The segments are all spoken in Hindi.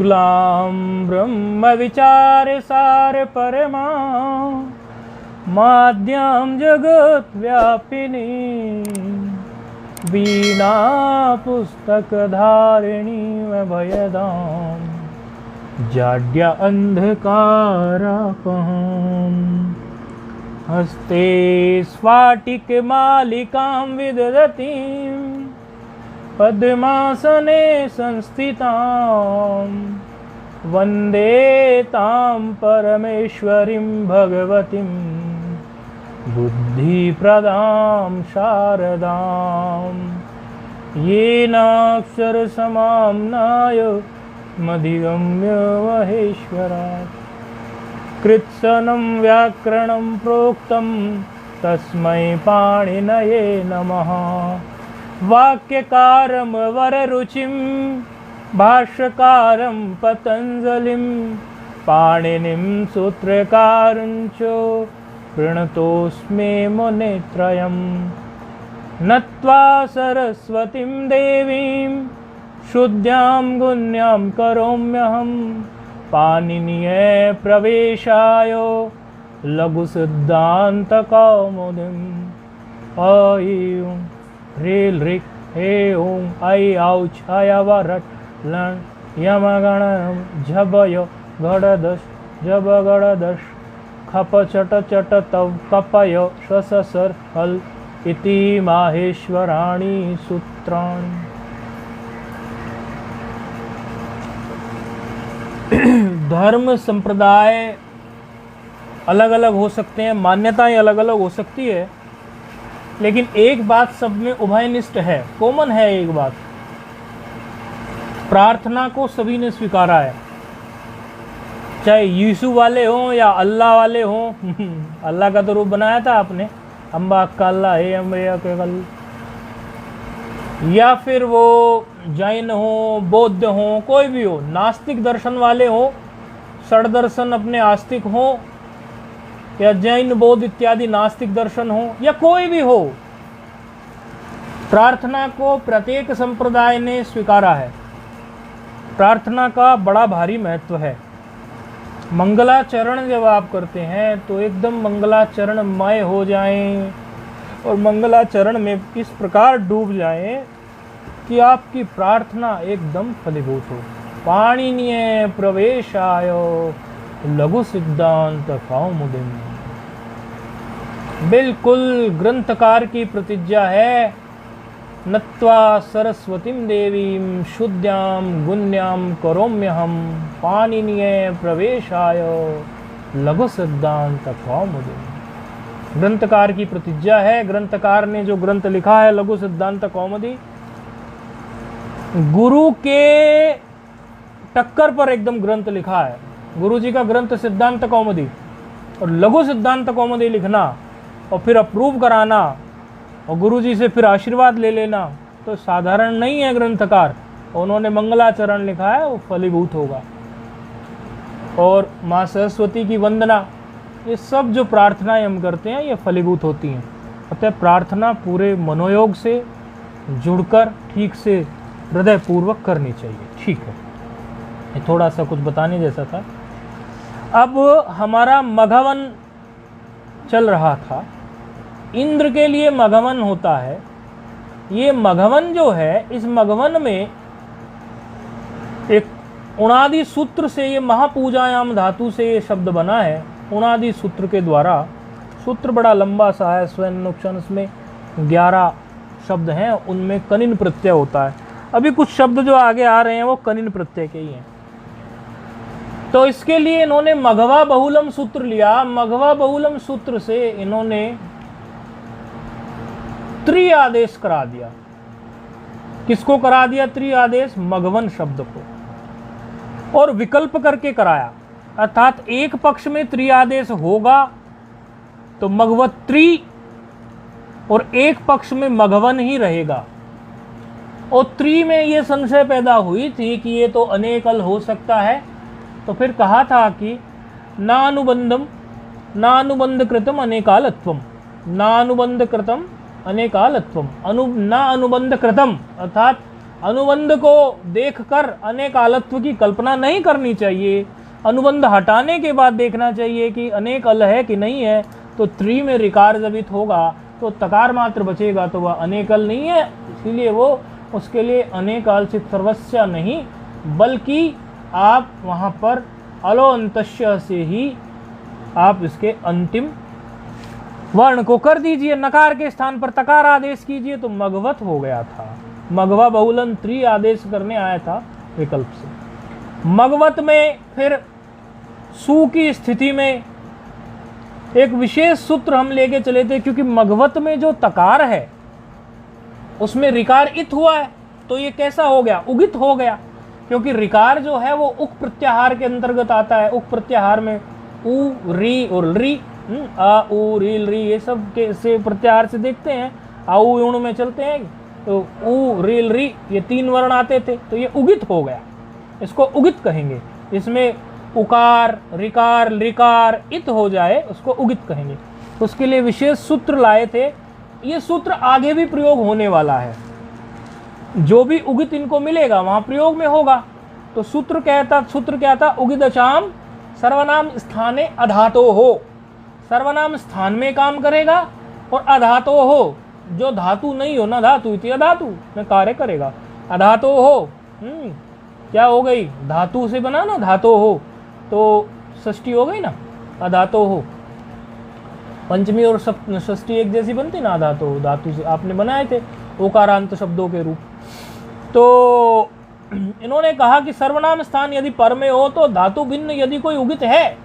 शुक्लां ब्रह्मविचारसार परमा माद्यां जगद्व्यापिनी वीणा पुस्तकधारिणीं भयदां जाड्या अंधकारापहम् हस्ते स्फाटिकमालिकां विदधतीं पद्मासने संस्थितां वन्दे तां परमेश्वरीं भगवतीं बुद्धिप्रदां शारदां येनाक्षरसमाम्नाय मधिगम्य महेश्वरात् कृत्सनं व्याकरणं प्रोक्तं तस्मै पाणिनये नमः वाक्यकारं वररुचिं भाष्यकारं पतञ्जलिं पाणिनिं सूत्रकारं च प्रणतोऽस्मि मुनित्रयं नत्वा सरस्वतीं देवीं शुद्ध्यां गुण्यां करोम्यहं पाणिनीये प्रवेशाय लघुसिद्धान्तकौमुदीम् ऐं ह्रीं ह्रीं हे ओं ऐ औच अयवरट लण यमगणं झबय गडदश जब गडदश खप चट चट तव कपय शससर हल इति माहेश्वराणि सूत्राणि। धर्म संप्रदाय अलग अलग हो सकते हैं, मान्यताएं अलग अलग हो सकती है, लेकिन एक बात सब में उभयनिष्ठ है, कॉमन है। एक बात, प्रार्थना को सभी ने स्वीकारा है, चाहे यीशु वाले हों या अल्लाह वाले हों। अल्लाह का तो रूप बनाया था आपने, अम्बा का अल्लाह है अम्बे के कल, या फिर वो जैन हो, बौद्ध हो, कोई भी हो, नास्तिक दर्शन वाले हो, षड दर्शन अपने आस्तिक हो, या जैन बौद्ध इत्यादि नास्तिक दर्शन हो, या कोई भी हो, प्रार्थना को प्रत्येक संप्रदाय ने स्वीकारा है। प्रार्थना का बड़ा भारी महत्व है। मंगलाचरण जब आप करते हैं तो एकदम मंगलाचरणमय हो जाएं और मंगलाचरण में इस प्रकार डूब जाएं कि आपकी प्रार्थना एकदम फलीभूत हो। पाणिनीय प्रवेशाय लघु सिद्धांत कौमुदीम्, बिल्कुल ग्रंथकार की प्रतिज्ञा है। नत्वा सरस्वतीं देवीं शुद्ध्यां गुण्यां करोम्यहं पाणिनीय प्रवेशाय लघु सिद्धांत कौमुदीम्। ग्रंथकार की प्रतिज्ञा है। ग्रंथकार ने जो ग्रंथ लिखा है लघु सिद्धांत कौमुदी, गुरु के टक्कर पर एकदम ग्रंथ लिखा है। गुरु जी का ग्रंथ सिद्धांत कौमुदी और लघु सिद्धांत कौमुदी लिखना और फिर अप्रूव कराना और गुरु जी से फिर आशीर्वाद ले लेना तो साधारण नहीं है। ग्रंथकार, उन्होंने मंगलाचरण लिखा है, वो फलीभूत होगा। और माँ सरस्वती की वंदना, ये सब जो प्रार्थनाएं हम करते हैं ये फलीभूत होती हैं। अतः प्रार्थना पूरे मनोयोग से जुड़कर ठीक से हृदय पूर्वक करनी चाहिए। ठीक है, ये थोड़ा सा कुछ बताने जैसा था। अब हमारा मघवन चल रहा था। इंद्र के लिए मघवन होता है। ये मघवन जो है, इस मघवन में एक उणादि सूत्र से, ये महापूजायाम धातु से ये शब्द बना है। उणादि सूत्र के द्वारा, सूत्र बड़ा लंबा सा है, स्वयं में 11 शब्द हैं, उनमें कनिन प्रत्यय होता है। अभी कुछ शब्द जो आगे आ रहे हैं वो कनिन प्रत्यय के ही हैं। तो इसके लिए इन्होंने मघवा बहुलम सूत्र लिया। मघवा बहुलम सूत्र से इन्होंने त्रि आदेश करा दिया। किसको करा दिया त्रि आदेश? मघवन शब्द को। और विकल्प करके कराया, अर्थात एक पक्ष में त्रि आदेश होगा तो मघवत त्रि, और एक पक्ष में मघवन ही रहेगा। और त्रि में ये संशय पैदा हुई थी कि ये तो अनेकल हो सकता है, तो फिर कहा था कि नानुबंधम नानुबंध कृतम अनेकालत्वम, नानुबंध कृतम अनेकालत्वम, ना अनुबंध कृतम, अर्थात अनुबंध को देखकर अनेक आलत्व की कल्पना नहीं करनी चाहिए। अनुबंध हटाने के बाद देखना चाहिए कि अनेक अल है कि नहीं है। तो त्रि में ऋकार जबित होगा तो तकार मात्र बचेगा, तो वह अनेकल नहीं है, इसीलिए वो उसके लिए अनेकालचित सर्वस्या नहीं, बल्कि आप वहाँ पर अलो अंतस्य से ही आप इसके अंतिम वर्ण को कर दीजिए, नकार के स्थान पर तकार आदेश कीजिए, तो मगवत हो गया था। मगवा बहुलन त्रि आदेश करने आया था विकल्प से। मगवत में फिर सु की स्थिति में एक विशेष सूत्र हम लेके चले थे, क्योंकि मगवत में जो तकार है उसमें ऋकार इत हुआ है, तो ये कैसा हो गया, उगित हो गया, क्योंकि ऋकार जो है वो उक प्रत्याहार के अंतर्गत आता है। उक प्रत्याहार में उ री और री, आ उ री री ये सब के से प्रत्याहार से देखते हैं, आउ यूण में चलते हैं, तो उ रील री ये 3 वर्ण आते थे, तो ये उगित हो गया, इसको उगित कहेंगे। इसमें उकार ऋकार लिकार इत हो जाए उसको उगित कहेंगे। उसके लिए विशेष सूत्र लाए थे, ये सूत्र आगे भी प्रयोग होने वाला है, जो भी उगित इनको मिलेगा वहां प्रयोग में होगा। तो सूत्र क्या था, उगिदचाम सर्वनाम स्थाने अधातो हो, सर्वनाम स्थान में काम करेगा, और अधातो हो जो धातु नहीं हो, ना धातु इति अधातु में कार्य करेगा। अधातो हो क्या हो गई, धातु से बना ना, धातो हो तो षष्ठी हो गई ना, अधातो हो। पंचमी और षष्ठी एक जैसी बनती ना, अधातो हो, धातु से आपने बनाए थे ओकारांत शब्दों के रूप। तो इन्होंने कहा कि सर्वनाम स्थान यदि पर में हो तो धातु भिन्न यदि कोई उगित है,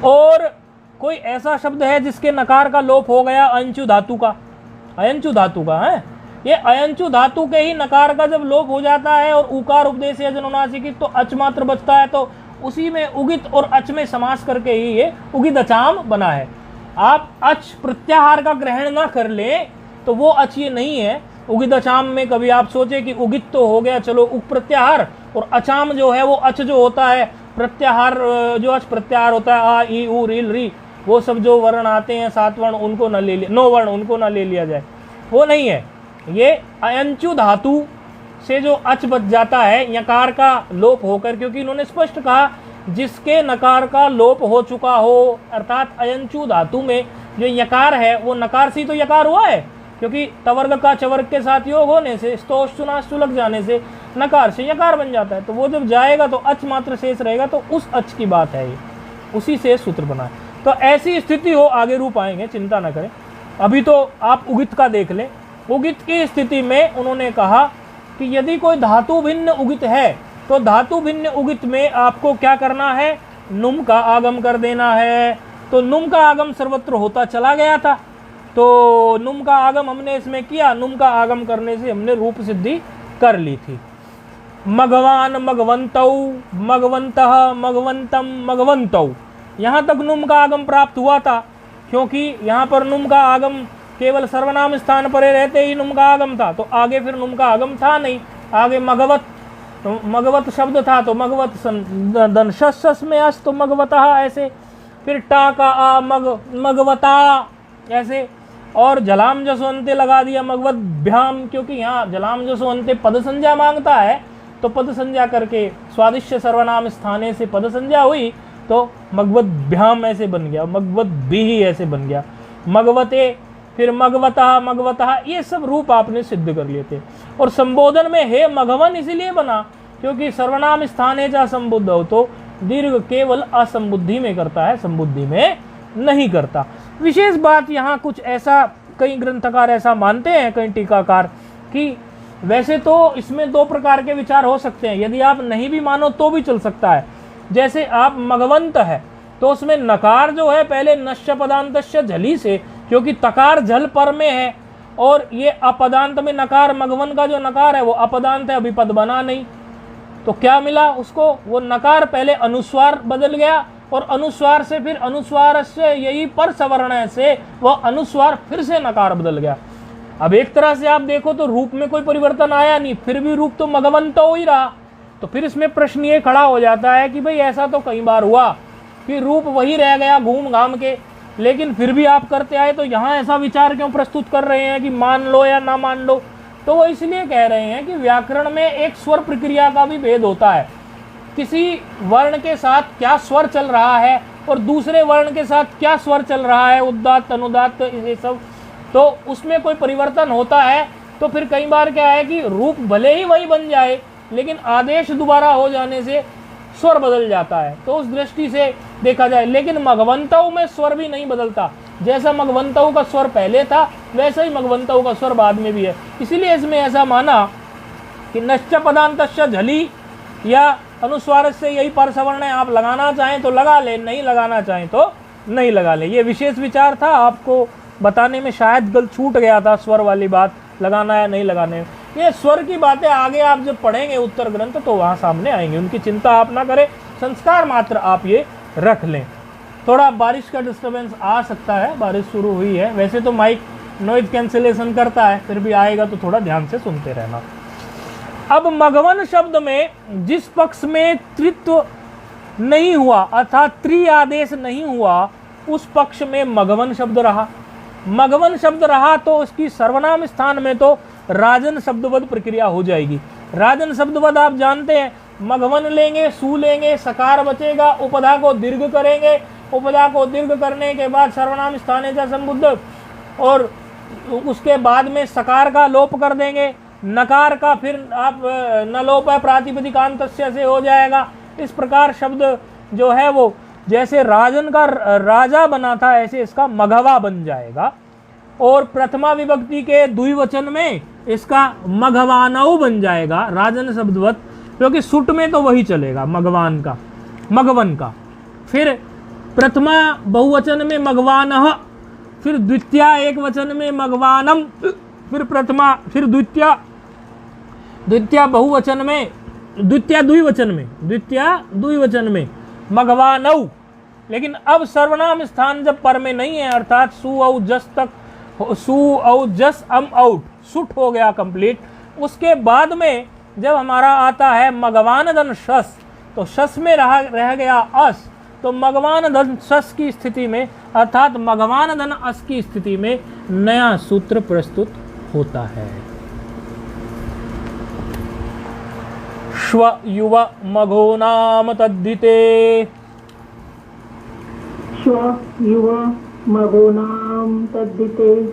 और कोई ऐसा शब्द है जिसके नकार का लोप हो गया, अंचु धातु का, अयंचु धातु का है, ये अयंचु धातु के ही नकार का जब लोप हो जाता है और उकार उपदेश या जनोनासिकी, तो अच मात्र बचता है, तो उसी में उगित और अच में समास करके ही ये उगिदचाम बना है। आप अच प्रत्याहार का ग्रहण ना कर ले तो वो अच ये नहीं है। उगिदचाम में कभी आप सोचे कि उगित तो हो गया, चलो उप प्रत्याहार, और अचाम जो है वो अच जो होता है प्रत्याहार, जो अच प्रत्याहार होता है, आ ई उ रील री, वो सब जो वर्ण आते हैं 7 वर्ण उनको न ले लिया, 9 वर्ण उनको न ले लिया जाए, वो नहीं है। ये अयंचु धातु से जो अच बच जाता है यकार का लोप होकर, क्योंकि इन्होंने स्पष्ट कहा जिसके नकार का लोप हो चुका हो, अर्थात अयंचु धातु में जो यकार है वो नकार से ही तो यकार हुआ है, क्योंकि तवर्ग का चवर्ग के साथ योग होने से स्तोष्टुनाष्टु लग जाने से नकार से यकार बन जाता है, तो वो जब जाएगा तो अच मात्र शेष रहेगा, तो उस अच की बात है ये, उसी से सूत्र बना है। तो ऐसी स्थिति हो, आगे रूप आएंगे, चिंता न करें, अभी तो आप उगित का देख लें। उगित की स्थिति में उन्होंने कहा कि यदि कोई धातु भिन्न उगित है तो धातु भिन्न उगित में आपको क्या करना है, नुम का आगम कर देना है। तो नुम का आगम सर्वत्र होता चला गया था, तो नुम का आगम हमने इसमें किया, नुम का आगम करने से हमने रूप सिद्धि कर ली थी। मघवान मघवंतौ, मघवंतः मघवंतम मघवंतौ, यहाँ तक नुम का आगम प्राप्त हुआ था, क्योंकि यहाँ पर नुम का आगम केवल सर्वनाम स्थान पर रहते ही नुम का आगम था, तो आगे फिर नुम का आगम था नहीं, आगे मघवत, तो मघवत शब्द था, तो मघवत दन शस में अस, तो मघवतः ऐसे, फिर टा का आ मघवता ऐसे, और जलाम जसवंते लगा दिया मघवत भ्याम, क्योंकि यहाँ जलाम जसवंते पद संज्ञा मांगता है, तो पद संज्ञा करके स्वादिश्य सर्वनाम स्थाने से पद संज्ञा हुई, तो मघवत भ्याम ऐसे बन गया, मघवत भी ऐसे बन गया, मघवते, फिर मघवतः मघवतः, ये सब रूप आपने सिद्ध कर लिए थे। और संबोधन में हे मघवन इसलिए बना क्योंकि सर्वनाम स्थाने जा संबुद्ध हो, तो दीर्घ केवल असंबुद्धि में करता है, संबुद्धि में नहीं करता। विशेष बात यहाँ कुछ ऐसा, कई ग्रंथकार ऐसा मानते हैं, कई टीकाकार, कि वैसे तो इसमें 2 प्रकार के विचार हो सकते हैं, यदि आप नहीं भी मानो तो भी चल सकता है। जैसे आप मघवंत है तो उसमें नकार जो है पहले नश्य पदांतस्य झली से, क्योंकि तकार झल पर में है, और ये अपदांत में नकार, मघवन का जो नकार है वो अपदांत है, अभी पद बना नहीं, तो क्या मिला उसको, वो नकार पहले अनुस्वार बदल गया, और अनुस्वार से फिर अनुस्वार से यही पर सवर्ण से वह अनुस्वार फिर से नकार बदल गया। अब एक तरह से आप देखो तो रूप में कोई परिवर्तन आया नहीं, फिर भी रूप तो मघवंत हो ही रहा। तो फिर इसमें प्रश्न ये खड़ा हो जाता है कि भाई ऐसा तो कई बार हुआ कि रूप वही रह गया घूम घाम के, लेकिन फिर भी आप करते आए, तो यहाँ ऐसा विचार क्यों प्रस्तुत कर रहे हैं कि मान लो या ना मान लो। तो वो इसलिए कह रहे हैं कि व्याकरण में एक स्वर प्रक्रिया का भी भेद होता है। किसी वर्ण के साथ क्या स्वर चल रहा है और दूसरे वर्ण के साथ क्या स्वर चल रहा है, उदात्त अनुदात्त ये सब, तो उसमें कोई परिवर्तन होता है। तो फिर कई बार क्या है कि रूप भले ही वही बन जाए लेकिन आदेश दोबारा हो जाने से स्वर बदल जाता है। तो उस दृष्टि से देखा जाए, लेकिन मघवंतौ में स्वर भी नहीं बदलता। जैसा मघवंतौ का स्वर पहले था वैसा ही मघवंतौ का स्वर बाद में भी है। इसीलिए इसमें ऐसा माना कि नश्च पदांतश्च झली या अनुस्वार से यही परसवर्ण है, आप लगाना चाहें तो लगा लें, नहीं लगाना चाहें तो नहीं लगा लें। ये विशेष विचार था, आपको बताने में शायद गलत छूट गया था स्वर वाली बात, लगाना है नहीं लगाने। ये स्वर की बातें आगे आप जब पढ़ेंगे उत्तर ग्रंथ तो वहाँ सामने आएंगे, उनकी चिंता आप ना करें, संस्कार मात्र आप ये रख लें। थोड़ा बारिश का डिस्टर्बेंस आ सकता है, बारिश शुरू हुई है, वैसे तो माइक नॉइज कैंसिलेशन करता है, फिर भी आएगा तो थोड़ा ध्यान से सुनते रहना। अब मघवन शब्द में जिस पक्ष में त्रित्व नहीं हुआ अर्थात त्रि आदेश नहीं हुआ, उस पक्ष में मघवन शब्द रहा। मघवन शब्द रहा तो उसकी सर्वनाम स्थान में तो राजन शब्दवद प्रक्रिया हो जाएगी। राजन शब्दवद आप जानते हैं, मघवन लेंगे, सू लेंगे, सकार बचेगा, उपधा को दीर्घ करेंगे, उपधा को दीर्घ करने के बाद सर्वनाम स्थानेचा संबुद्ध, और उसके बाद में सकार का लोप कर देंगे, नकार का फिर आप न लोप है प्रातिपदिकांतस्य से हो जाएगा। इस प्रकार शब्द जो है वो जैसे राजन का राजा बना था ऐसे इसका मघवा बन जाएगा। और प्रथमा विभक्ति के द्विवचन में इसका मघवानऊ बन जाएगा राजन शब्दवत, क्योंकि सुट में तो वही चलेगा मघवान का, मघवन का। फिर प्रथमा बहुवचन में मघवानः, फिर द्वितीया एक वचन में मघवानम, फिर प्रथमा, फिर द्वितीया बहुवचन में, द्वितीया द्विवचन में मघवानऊ। लेकिन अब सर्वनाम स्थान जब पर में नहीं है अर्थात सु औ जस तक, सु औ जस अम आउट सुट हो गया कंप्लीट, उसके बाद में जब हमारा आता है मघवान धन शस, तो शस में रह गया अस, तो मघवान धन शस की स्थिति में अर्थात मघवान धन अस की स्थिति में नया सूत्र प्रस्तुत होता है। श्व युव मघो नाम तद्धिते, श्व युव मघो नाम तद्धिते,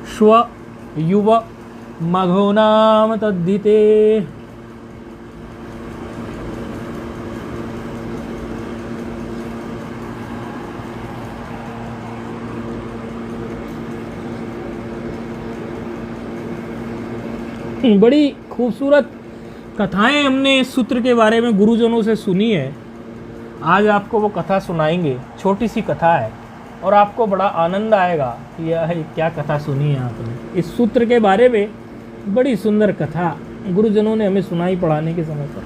श्व युव मघो नाम तद्धिते। बड़ी खूबसूरत कथाएं हमने इस सूत्र के बारे में गुरुजनों से सुनी है। आज आपको वो कथा सुनाएंगे, छोटी सी कथा है और आपको बड़ा आनंद आएगा कि यह क्या कथा सुनी है आपने। इस सूत्र के बारे में बड़ी सुंदर कथा गुरुजनों ने हमें सुनाई पढ़ाने के समय पर,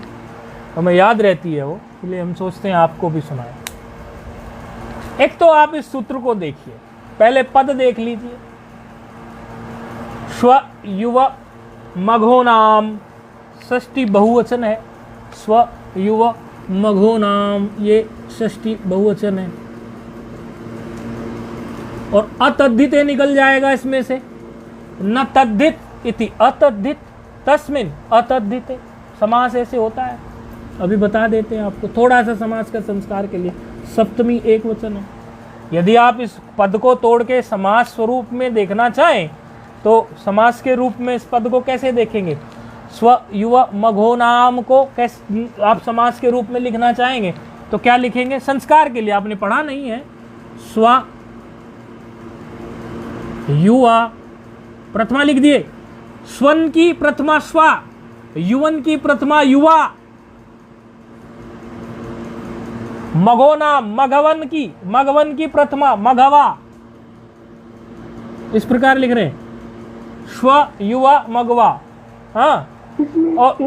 हमें याद रहती है वो, इसलिए हम सोचते हैं आपको भी सुनाएं। एक तो आप इस सूत्र को देखिए, पहले पद देख लीजिए। स्व युव मघो नाम, षष्ठी बहुवचन है। स्व युव मघो नाम, ये षष्ठी बहुवचन है। और अतद्धिते निकल जाएगा इसमें से, न तद्धित इति अतद्धित तस्मिन अतद्धिते। समास ऐसे होता है, अभी बता देते हैं आपको थोड़ा सा समास का संस्कार के लिए। सप्तमी एक वचन है। यदि आप इस पद को तोड़ के समास स्वरूप में देखना चाहें तो समास के रूप में इस पद को कैसे देखेंगे? स्व युव मघो नाम को कैसे आप समास के रूप में लिखना चाहेंगे तो क्या लिखेंगे? संस्कार के लिए आपने पढ़ा नहीं है। स्व युवा प्रथमा लिख दिए, स्वन की प्रथमा स्वा, युवन की प्रथमा युवा, मघोना मघवन की प्रथमा मघवा, इस प्रकार लिख रहे हैं स्व युवा मघवा। हाँ, और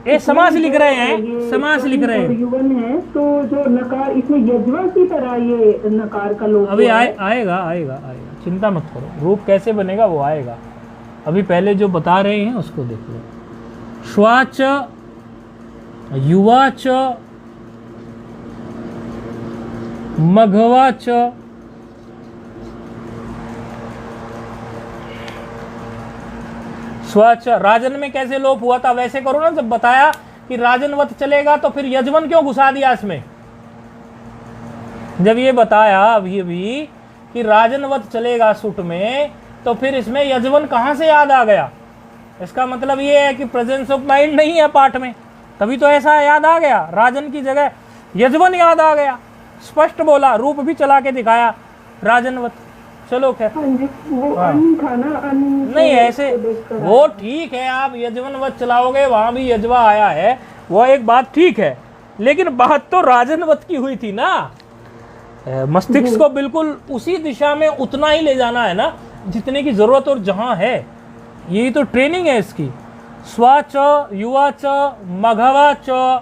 ये समास लिख रहे हैं, समास लिख रहे हैं। युवन है तो जो नकार इसमें यज्वा की तरह ये नकार का लोप अभी आएगा, चिंता मत करो, रूप कैसे बनेगा वो आएगा। अभी पहले जो बता रहे हैं उसको देख लो। श्वाच युवाच मघवाच स्वच्छ राजन में कैसे लोप हुआ था वैसे करो ना। जब बताया कि राजनवत चलेगा तो फिर यजवन क्यों घुसा दिया इसमें? जब ये बताया अभी अभी कि राजनवत चलेगा सुट में, तो फिर इसमें यजवन कहां से याद आ गया? इसका मतलब ये है कि प्रेजेंस ऑफ माइंड नहीं है पाठ में, तभी तो ऐसा याद आ गया। राजन की जगह यजवन याद आ गया, स्पष्ट बोला, रूप भी चला के दिखाया राजनवत। चलो खैर, हाँ जी, वो अन्न था ना, अन्न नहीं ऐसे को देखकर वो ठीक है, आप यजवनवत चलाओगे, वहां भी यजवा आया है, वो एक बात ठीक है, लेकिन बात तो राजनवत की हुई थी ना। मस्तिष्क को बिल्कुल उसी दिशा में उतना ही ले जाना है ना जितने की जरूरत और जहां है। यही तो ट्रेनिंग है इसकी। स्वा च, युवा च, मघवा च,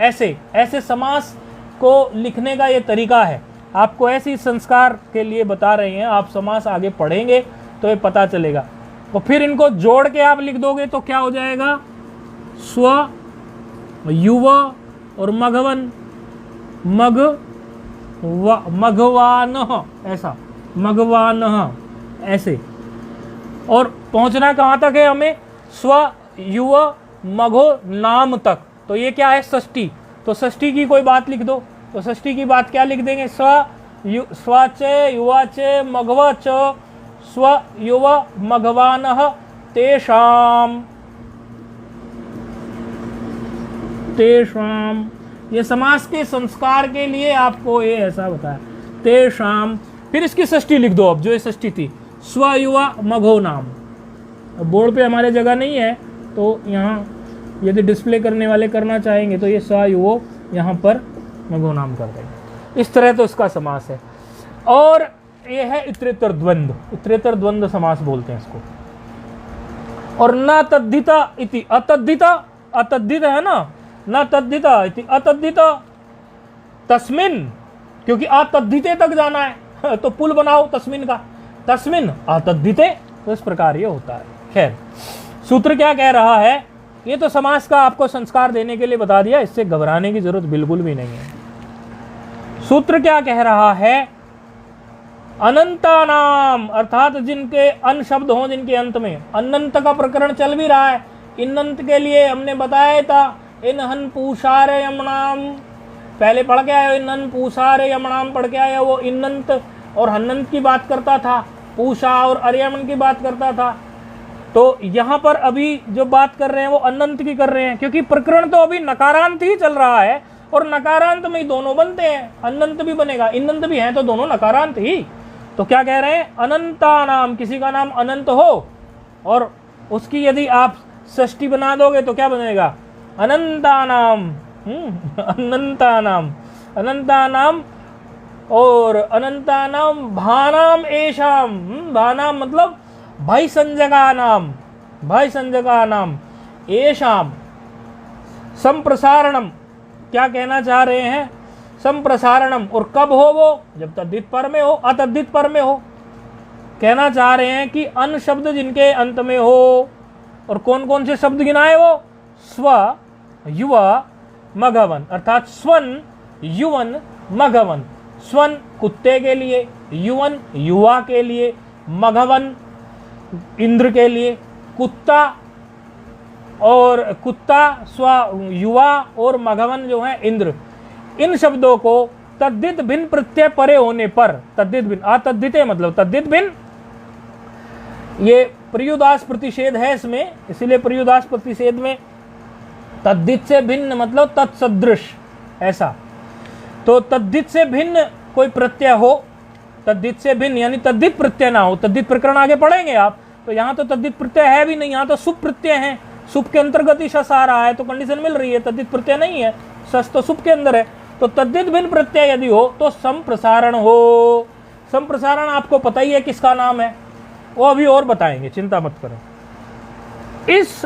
ऐसे ऐसे समास को लिखने का ये तरीका है। आपको ऐसे संस्कार के लिए बता रहे हैं, आप समास आगे पढ़ेंगे तो ये पता चलेगा। और फिर इनको जोड़ के आप लिख दोगे तो क्या हो जाएगा? स्व, युव और मघवन, मघवान, ऐसा मघवान ऐसे। और पहुंचना कहाँ तक है हमें? स्व, युव, मघो, नाम तक। तो ये क्या है? षष्ठी। तो षष्ठी की कोई बात लिख दो। तो षष्ठी की बात क्या लिख देंगे? स्वाचे, युवाचे, मघवच, स्व, युव, मघवानः तेषाम। तेषाम ये समास के संस्कार के लिए आपको ये ऐसा बताया, तेषाम। फिर इसकी षष्ठी लिख दो। अब जो ये षष्ठी थी, स्व, युवा, मघो, नाम। अब बोर्ड पे हमारे जगह नहीं है, तो यहाँ यदि डिस्प्ले करने वाले करना चाहेंगे तो ये स्व, युवो यहाँ पर मघो, नाम कर देंगे। इस तरह तो इसका समास है। और ये है इतरेतर द्वंद्व। इतरेतर द्वंद्व समास बोलते हैं इसको। और न तद्धिता इति अतद्धिता, अतद्धित है ना, न तद्धिता इति अतद्धिता तस्मिन, क्योंकि अतद्धिते तक जाना है तो पुल बनाओ तस्मिन का, तस्मिन अतद्धिते। तो इस प्रकार ये होता है। खैर, सूत्र क्या कह रहा है? ये तो समास का आपको संस्कार देने के लिए बता दिया, इससे घबराने की जरूरत बिल्कुल भी नहीं है। सूत्र क्या कह रहा है? अनंता नाम, अर्थात जिनके अन शब्द हों, जिनके अंत में। अनंत का प्रकरण चल भी रहा है। इनंत के लिए हमने बताया था, इन हन पूषार यमनाम, पहले पढ़ के आया, इन पूषार यमनाम पढ़ के आया। वो इनंत और हनंत की बात करता था, पूषा और अर्यमन की बात करता था। तो यहाँ पर अभी जो बात कर रहे हैं वो अनंत की कर रहे हैं, क्योंकि प्रकरण तो अभी नकारांत ही चल रहा है और नकारांत में ही दोनों बनते हैं। अनंत भी बनेगा, इनंत भी है, तो दोनों नकारांत ही। तो क्या कह रहे हैं? अनंता नाम, किसी का नाम अनंत हो और उसकी यदि आप षष्ठी बना दोगे तो क्या बनेगा? अनंता नाम। अनंता नाम, अनंता नाम। और अनंता नाम भानाम एशाम, भानाम मतलब भाई संजगा नाम, भाई संजगा नाम। एशाम संप्रसारणम, क्या कहना चाह रहे हैं? संप्रसारणम। और कब हो वो? जब तद्धित पर में हो, अतद्धित पर में हो। कहना चाह रहे हैं कि अन शब्द जिनके अंत में हो। और कौन कौन से शब्द गिनाए वो? स्व, युवा, मघवन, अर्थात स्वन, युवन, मघवन। स्वन कुत्ते के लिए, युवन युवा के लिए, मघवन इंद्र के लिए। कुत्ता और कुत्ता स्व, युवा और मघवन जो है इंद्र। इन शब्दों को तद्धित भिन्न प्रत्यय परे होने पर, तद्धित भिन्न, अतद्धिते मतलब तद्धित भिन्न, ये प्रयुदास प्रतिषेध है इसमें, इसीलिए प्रयुदास प्रतिषेध में तद्धित से भिन्न मतलब तत्सदृश, ऐसा। तो तद्धित से भिन्न कोई प्रत्यय हो, तद्धित से भिन्न यानी तद्धित प्रत्यय ना हो। तद्धित प्रकरण आगे पढ़ेंगे आप, तो यहाँ तो तद्धित प्रत्यय है भी नहीं, यहाँ तो सुप प्रत्यय है। सुप के अंतर्गत ही शस आ रहा है, तो कंडीशन मिल रही है, तद्धित प्रत्यय नहीं है, शस तो सुप के अंदर है। तो तद्धित भिन्न प्रत्यय यदि हो तो संप्रसारण हो। संप्रसारण आपको पता ही है किसका नाम है, वो अभी और बताएंगे, चिंता मत करें। इस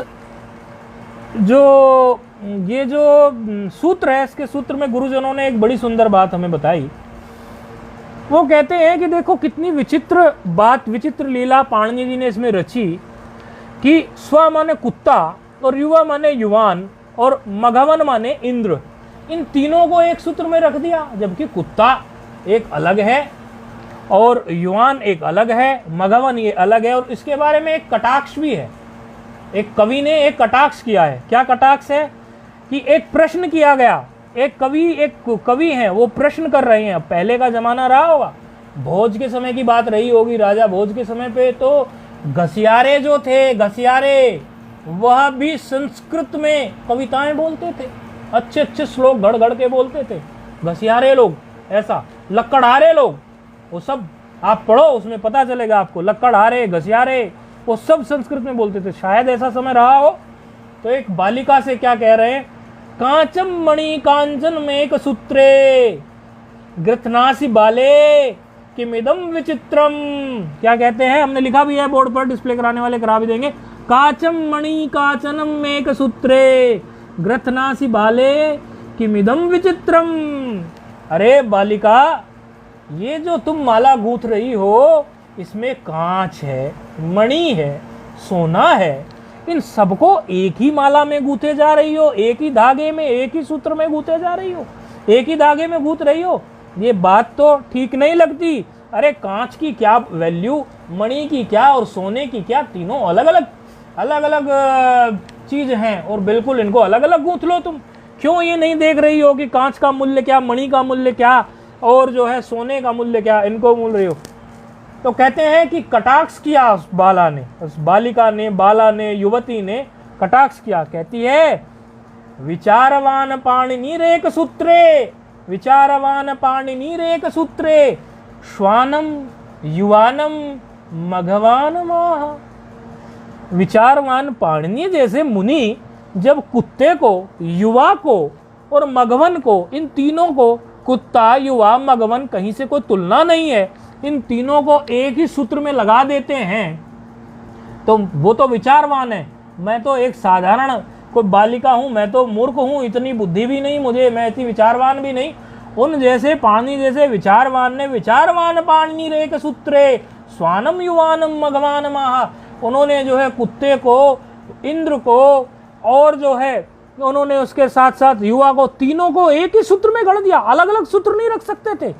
जो ये जो सूत्र है, इसके सूत्र में गुरुजनों ने एक बड़ी सुंदर बात हमें बताई। वो कहते हैं कि देखो कितनी विचित्र बात, विचित्र लीला पाणिनि जी ने इसमें रची कि स्व माने कुत्ता और युवा माने युवान और मघवन माने इंद्र, इन तीनों को एक सूत्र में रख दिया, जबकि कुत्ता एक अलग है और युवान एक अलग है, मघवन ये अलग है। और इसके बारे में एक कटाक्ष भी है। एक कवि ने एक कटाक्ष किया है। क्या कटाक्ष है कि एक प्रश्न किया गया, एक कवि हैं, वो प्रश्न कर रहे हैं। पहले का जमाना रहा होगा, भोज के समय की बात रही होगी, राजा भोज के समय पे तो घसियारे जो थे, घसियारे वह भी संस्कृत में कविताएं बोलते थे, अच्छे अच्छे श्लोक गढ़ गढ़ के बोलते थे घसियारे लोग। ऐसा लक्कड़हारे लोग, वो सब आप पढ़ो, उसमें पता चलेगा आपको। लक्कड़हारे, घसियारे, वो सब संस्कृत में बोलते थे। शायद ऐसा समय रहा हो। तो एक बालिका से क्या कह रहे हैं, कांचम मणि कांचन मेक सूत्रे गृथनासी बाले किमिदम विचित्रम। क्या कहते हैं, हमने लिखा भी है बोर्ड पर, डिस्प्ले कराने वाले करा भी देंगे। काचम मणि काचनम मेक सूत्रे गृथनासी बाले किमिदम विचित्रम। अरे बालिका, ये जो तुम माला गूंथ रही हो, इसमें कांच है, मणि है, सोना है, इन सबको एक ही माला में गूंथे जा रही हो, एक ही धागे में, एक ही सूत्र में गूंथे जा रही हो, एक ही धागे में गूंथ रही हो। ये बात तो ठीक नहीं लगती। अरे कांच की क्या वैल्यू, मणि की क्या और सोने की क्या, तीनों अलग अलग चीज हैं और बिल्कुल इनको अलग अलग गूंथ लो तुम। क्यों ये नहीं देख रही हो कि कांच का मूल्य क्या, मणि का मूल्य क्या और जो है सोने का मूल्य क्या, इनको मूल रही हो। तो कहते हैं कि कटाक्ष किया उस बाला ने, उस बालिका ने, बाला ने, युवती ने कटाक्ष किया। कहती है विचारवान पाणिनि रेक सूत्रे, विचारवान पाणिनि रेक सूत्रे श्वानम युवानम मघवान माह। विचारवान पाणिनि जैसे मुनि जब कुत्ते को, युवा को और मघवन को, इन तीनों को, कुत्ता, युवा, मघवन, कहीं से कोई तुलना नहीं है, इन तीनों को एक ही सूत्र में लगा देते हैं, तो वो तो विचारवान है। मैं तो एक साधारण कोई बालिका हूँ, मैं तो मूर्ख हूँ, इतनी बुद्धि भी नहीं मुझे, मैं इतनी विचारवान भी नहीं। उन जैसे पानी जैसे विचारवान ने विचारवान पाणिनि रेक सूत्रे स्वानम युवानम मघवान माह, उन्होंने जो है कुत्ते को, इंद्र को और जो है उन्होंने उसके साथ साथ युवा को, तीनों को एक ही सूत्र में गढ़ दिया। अलग अलग सूत्र नहीं रख सकते थे।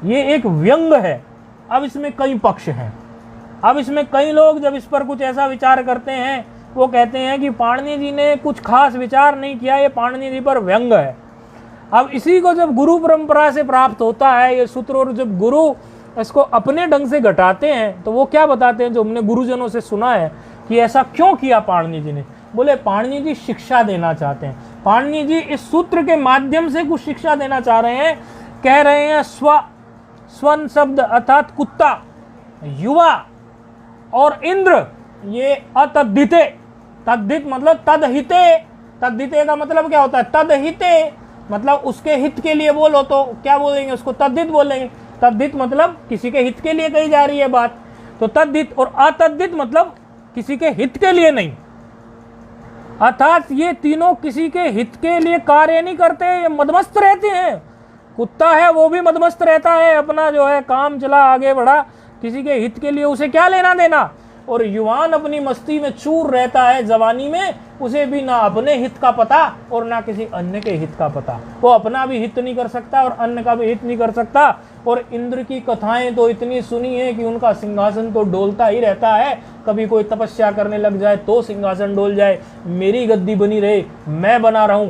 ये एक व्यंग है। अब इसमें कई पक्ष हैं। अब इसमें कई लोग जब इस पर कुछ ऐसा विचार करते हैं, वो कहते हैं कि पाणिनि जी ने कुछ खास विचार नहीं किया, ये पाणिनि जी पर व्यंग है। अब इसी को जब गुरु परंपरा से प्राप्त होता है ये सूत्र, और जब गुरु इसको अपने ढंग से घटाते हैं तो वो क्या बताते हैं, जो हमने गुरुजनों से सुना है कि ऐसा क्यों किया पाणिनि जी ने। बोले पाणिनि जी शिक्षा देना चाहते हैं। पाणिनि जी इस सूत्र के माध्यम से कुछ शिक्षा देना चाह रहे हैं। कह रहे हैं स्वन शब्द अर्थात कुत्ता, युवा और इंद्र ये अतद्धिते, तद्धित मतलब तदहिते, तद्धिते का मतलब क्या होता है, तदहिते मतलब उसके हित के लिए बोलो तो क्या बोलेंगे, उसको तद्धित बोलेंगे। तद्धित मतलब किसी के हित के लिए कही जा रही है बात, तो तद्धित। और अतद्धित मतलब किसी के हित के लिए नहीं, अर्थात ये तीनों किसी के हित के लिए कार्य नहीं करते, ये मदमस्त रहते हैं। कुत्ता है वो भी मदमस्त रहता है, अपना जो है काम चला आगे बढ़ा, किसी के हित के लिए उसे क्या लेना देना। और युवान अपनी मस्ती में चूर रहता है जवानी में, उसे भी ना अपने हित का पता और ना किसी अन्य के हित का पता। वो अपना भी हित नहीं कर सकता और अन्य का भी हित नहीं कर सकता। और इंद्र की कथाएं तो इतनी सुनी है कि उनका सिंहासन तो डोलता ही रहता है। कभी कोई तपस्या करने लग जाए तो सिंहासन डोल जाए, मेरी गद्दी बनी रहे, मैं बना रहूं।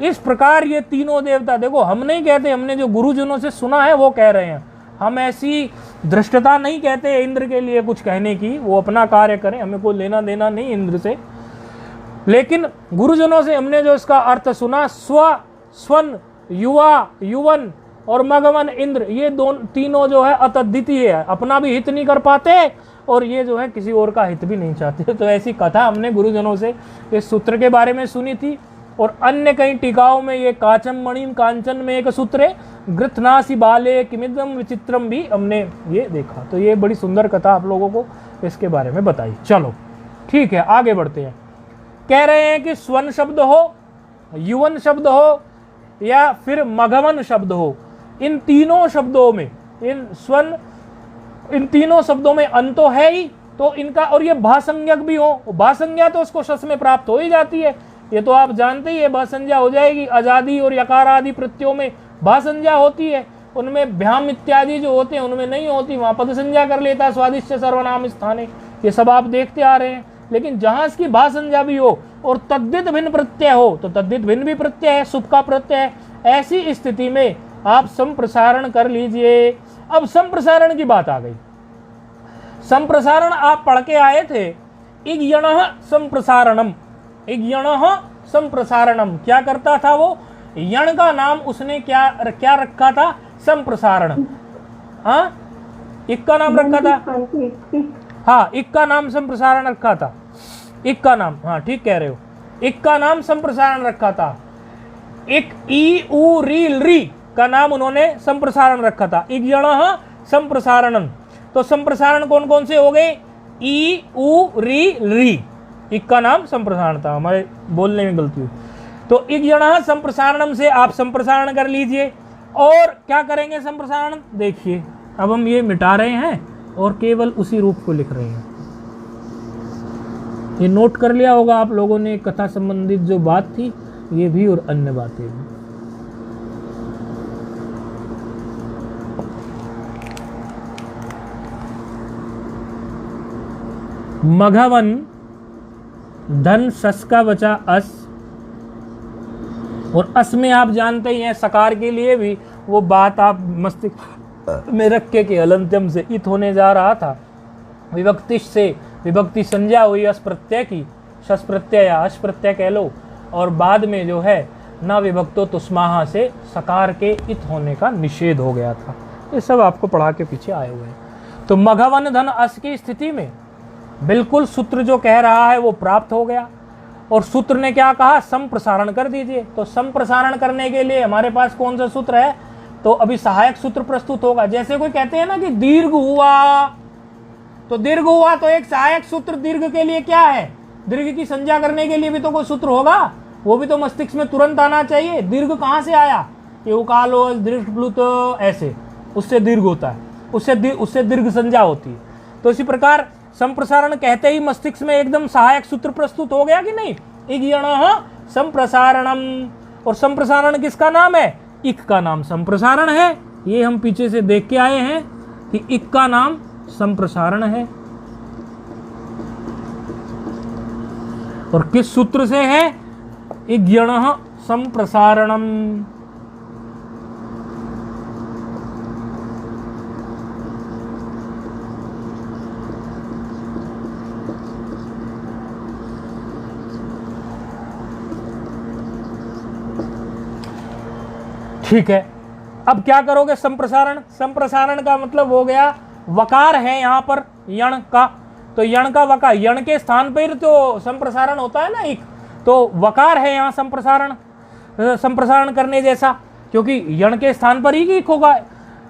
इस प्रकार ये तीनों देवता, देखो हम नहीं कहते, हमने जो गुरुजनों से सुना है वो कह रहे हैं, हम ऐसी धृष्टता नहीं कहते इंद्र के लिए कुछ कहने की, वो अपना कार्य करें, हमें कोई लेना देना नहीं इंद्र से। लेकिन गुरुजनों से हमने जो इसका अर्थ सुना, स्वन, युवा, युवन और मघवन इंद्र, ये तीनों जो है अतद्वितीय है, अपना भी हित नहीं कर पाते और ये जो है किसी और का हित भी नहीं चाहते। तो ऐसी कथा हमने गुरुजनों से इस सूत्र के बारे में सुनी थी। और अन्य कई टीकाओं में ये काचम मणि कांचन में एक सूत्र है, गृथनासी बाले किमिदम विचित्रम भी हमने ये देखा। तो ये बड़ी सुंदर कथा आप लोगों को इसके बारे में बताई। चलो ठीक है, आगे बढ़ते हैं। कह रहे हैं कि स्वन शब्द हो, युवन शब्द हो या फिर मघवन शब्द हो, इन तीनों शब्दों में, इन तीनों शब्दों में अंत तो है ही, तो इनका, और ये भासंज्ञक भी हो, भासंज्ञा तो उसको शस में प्राप्त हो ही जाती है, ये तो आप जानते ही है, भासंज्ञा हो जाएगी। आजादी और यकार आदि प्रत्ययों में भासंज्ञा होती है, उनमें भ्याम इत्यादि जो होते हैं उनमें नहीं होती, वहां पद संज्ञा कर लेता है स्वादिष्ट सर्वनाम स्थाने। ये सब आप देखते आ रहे हैं। लेकिन जहां इसकी भा संज्ञा भी हो और तद्धित भिन्न प्रत्यय हो तो तद्धित भिन्न भी प्रत्यय है, सुप का प्रत्यय है, ऐसी स्थिति में आप संप्रसारण कर लीजिए। अब संप्रसारण की बात आ गई। संप्रसारण आप पढ़ के आए थे, इग्यणः संप्रसारणम। इग्यणः संप्रसारणम क्या करता था वो? यण का नाम उसने क्या रखा था? संप्रसारण। हाँ, इक का नाम रखा था। हाँ, इक का नाम संप्रसारण रखा था। इक का नाम, हाँ ठीक कह रहे हो, इक का नाम संप्रसारण रखा था। इक ई उ री री का नाम उन्होंने संप्रसारण रखा था। इग्यणः संप्रसारणम। तो संप्रसारण कौन कौन से हो गए? ई उ री री, इक का नाम संप्रसारण था, हमारे बोलने में गलती हुई। तो इग्यणः संप्रसारणम से आप संप्रसारण कर लीजिए। और क्या करेंगे संप्रसारण? देखिए, अब हम ये मिटा रहे हैं और केवल उसी रूप को लिख रहे हैं। ये नोट कर लिया होगा आप लोगों ने, कथा संबंधित जो बात थी ये भी और अन्य बातें भी। मघवन धन सस का बचा अस, और अस में आप जानते ही हैं सकार के लिए भी वो बात आप मस्तिष्क में रख के हलंत्यम से इत होने जा रहा था। विभक्ति से विभक्ति संज्ञा हुई अस प्रत्यय की, शस प्रत्यय या अश प्रत्यय कह लो, और बाद में जो है न विभक्तो तुस्माहा से सकार के इत होने का निषेध हो गया था। ये सब आपको पढ़ा के पीछे आए हुए हैं। तो मघवन धन अस की स्थिति में बिल्कुल सूत्र जो कह रहा है वो प्राप्त हो गया। और सूत्र ने क्या कहा? संप्रसारण कर दीजिए। तो संप्रसारण करने के लिए हमारे पास कौन सा सूत्र है? तो अभी सहायक सूत्र प्रस्तुत होगा। जैसे कोई कहते हैं ना कि दीर्घ हुआ, तो दीर्घ हुआ तो एक सहायक सूत्र दीर्घ के लिए क्या है? दीर्घ की संज्ञा करने के लिए भी तो कोई सूत्र होगा, वो भी तो मस्तिष्क में तुरंत आना चाहिए। दीर्घ कहाँ से आया? कि उकालो दीर्घ प्लुत, ऐसे उससे दीर्घ होता है, उससे दीर्घ संज्ञा होती है। तो इसी प्रकार संप्रसारण कहते ही मस्तिष्क में एकदम सहायक सूत्र प्रस्तुत हो गया कि नहीं? इग्यणः संप्रसारणम। और संप्रसारण किसका नाम है? इक का नाम संप्रसारण है। ये हम पीछे से देख के आए हैं कि इक का नाम संप्रसारण है। और किस सूत्र से है? इग्यणः संप्रसारणम। ठीक है, अब क्या करोगे? संप्रसारण। संप्रसारण का मतलब हो गया, वकार है यहाँ पर यण का, तो यण का वकार, यण के स्थान पर तो संप्रसारण होता है ना एक, तो वकार है यहाँ संप्रसारण, संप्रसारण करने जैसा, क्योंकि यण के स्थान पर ही एक होगा।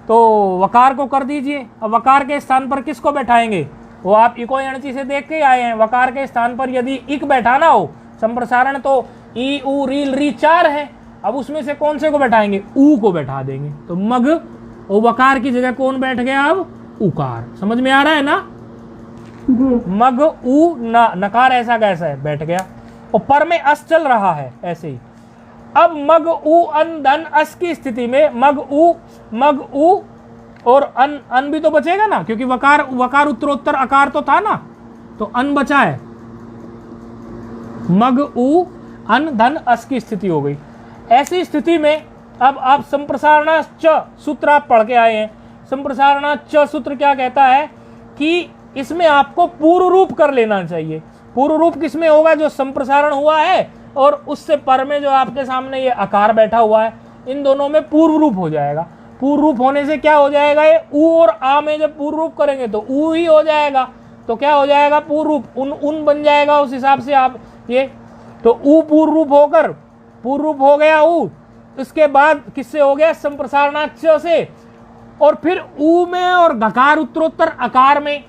तो वकार को कर दीजिए। अब वकार के स्थान पर किसको बैठाएंगे? वो आप इको यणची से देख के आए हैं। वकार के स्थान पर यदि इक बैठाना हो संप्रसारण, तो ई उ रील री 4 है। अब उसमें से कौन से को बैठाएंगे? ऊ को बैठा देंगे। तो मग और वकार की जगह कौन बैठ गया? अब उकार। समझ में आ रहा है ना? मग ऊ नकार ऐसा कैसा है? बैठ गया। और पर में अस चल रहा है ऐसे ही। अब मग ऊ अन धन अस की स्थिति में मग ऊ और अन भी तो बचेगा ना, क्योंकि वकार उत्तरोत्तर अकार तो था ना, तो अन बचा है। मग ऊ अन धन अस की स्थिति हो गई। ऐसी स्थिति में अब आप संप्रसारण च सूत्र आप पढ़ के आए हैं। संप्रसारण च सूत्र क्या कहता है कि इसमें आपको पूर्व रूप कर लेना चाहिए। पूर्व रूप किसमें होगा? जो संप्रसारण हुआ है और उससे पर में जो आपके सामने ये आकार बैठा हुआ है, इन दोनों में पूर्व रूप हो जाएगा। पूर्व रूप होने से क्या हो जाएगा? ये ऊ और आ में जब पूर्व रूप करेंगे तो ऊ ही हो जाएगा। तो क्या हो जाएगा? पूर्व रूप उन बन जाएगा। उस हिसाब से आप ये, तो ऊ पूर्व रूप होकर पूर्व रूप हो गया ऊ। इसके बाद किससे हो गया? संप्रसारणाच से। और फिर ऊ में और घकार उत्तरोत्तर आकार में,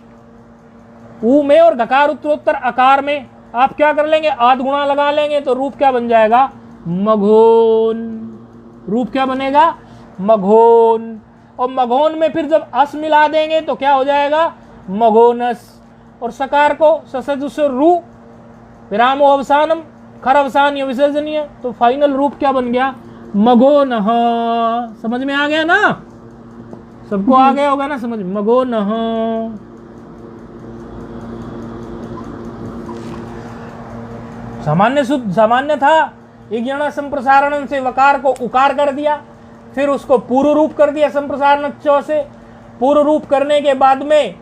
ऊ में और घकार उत्तरोत्तर आकार में आप क्या कर लेंगे? आध गुणा लगा लेंगे। तो रूप क्या बन जाएगा? मघोन। रूप क्या बनेगा? मघोन। और मघोन में फिर जब अस मिला देंगे तो क्या हो जाएगा? मघोनस। और सकार को ससजुस रू विरामो अवसानम, खर अवसान या विसर्जनीय, तो फाइनल रूप क्या बन गया? मघोनः। समझ में आ गया ना? सबको आ गया होगा ना समझ? मघोनः। सामान्य था, इज्ञण संप्रसारण से वकार को उकार कर दिया, फिर उसको पूर्व रूप कर दिया संप्रसारण च से। पूर्व रूप करने के बाद में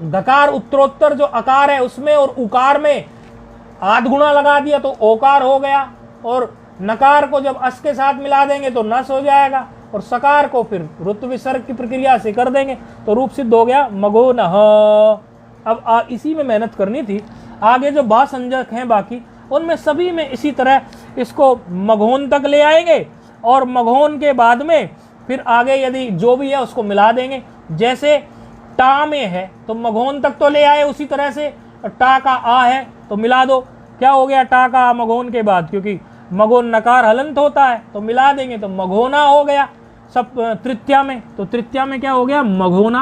धकार उत्तरोत्तर जो अकार है उसमें और उकार में आध गुणा लगा दिया तो ओकार हो गया, और नकार को जब अस के साथ मिला देंगे तो नस हो जाएगा, और सकार को फिर ऋतु विसर्ग की प्रक्रिया से कर देंगे तो रूप सिद्ध हो गया मघो नह। अब इसी में मेहनत करनी थी। आगे जो बा संजक हैं बाकी उनमें सभी में इसी तरह इसको मघोन तक ले आएंगे, और मघोन के बाद में फिर आगे यदि जो भी है उसको मिला देंगे। जैसे टा में है तो मघोन तक तो ले आए, उसी तरह से टा का आ है तो मिला दो। क्या हो गया टा का आ मघोन के बाद, क्योंकि मघोन नकार हलंत होता है तो मिला देंगे तो मघोना हो गया। सब तृतीया में, तो तृतीया में क्या हो गया मघोना।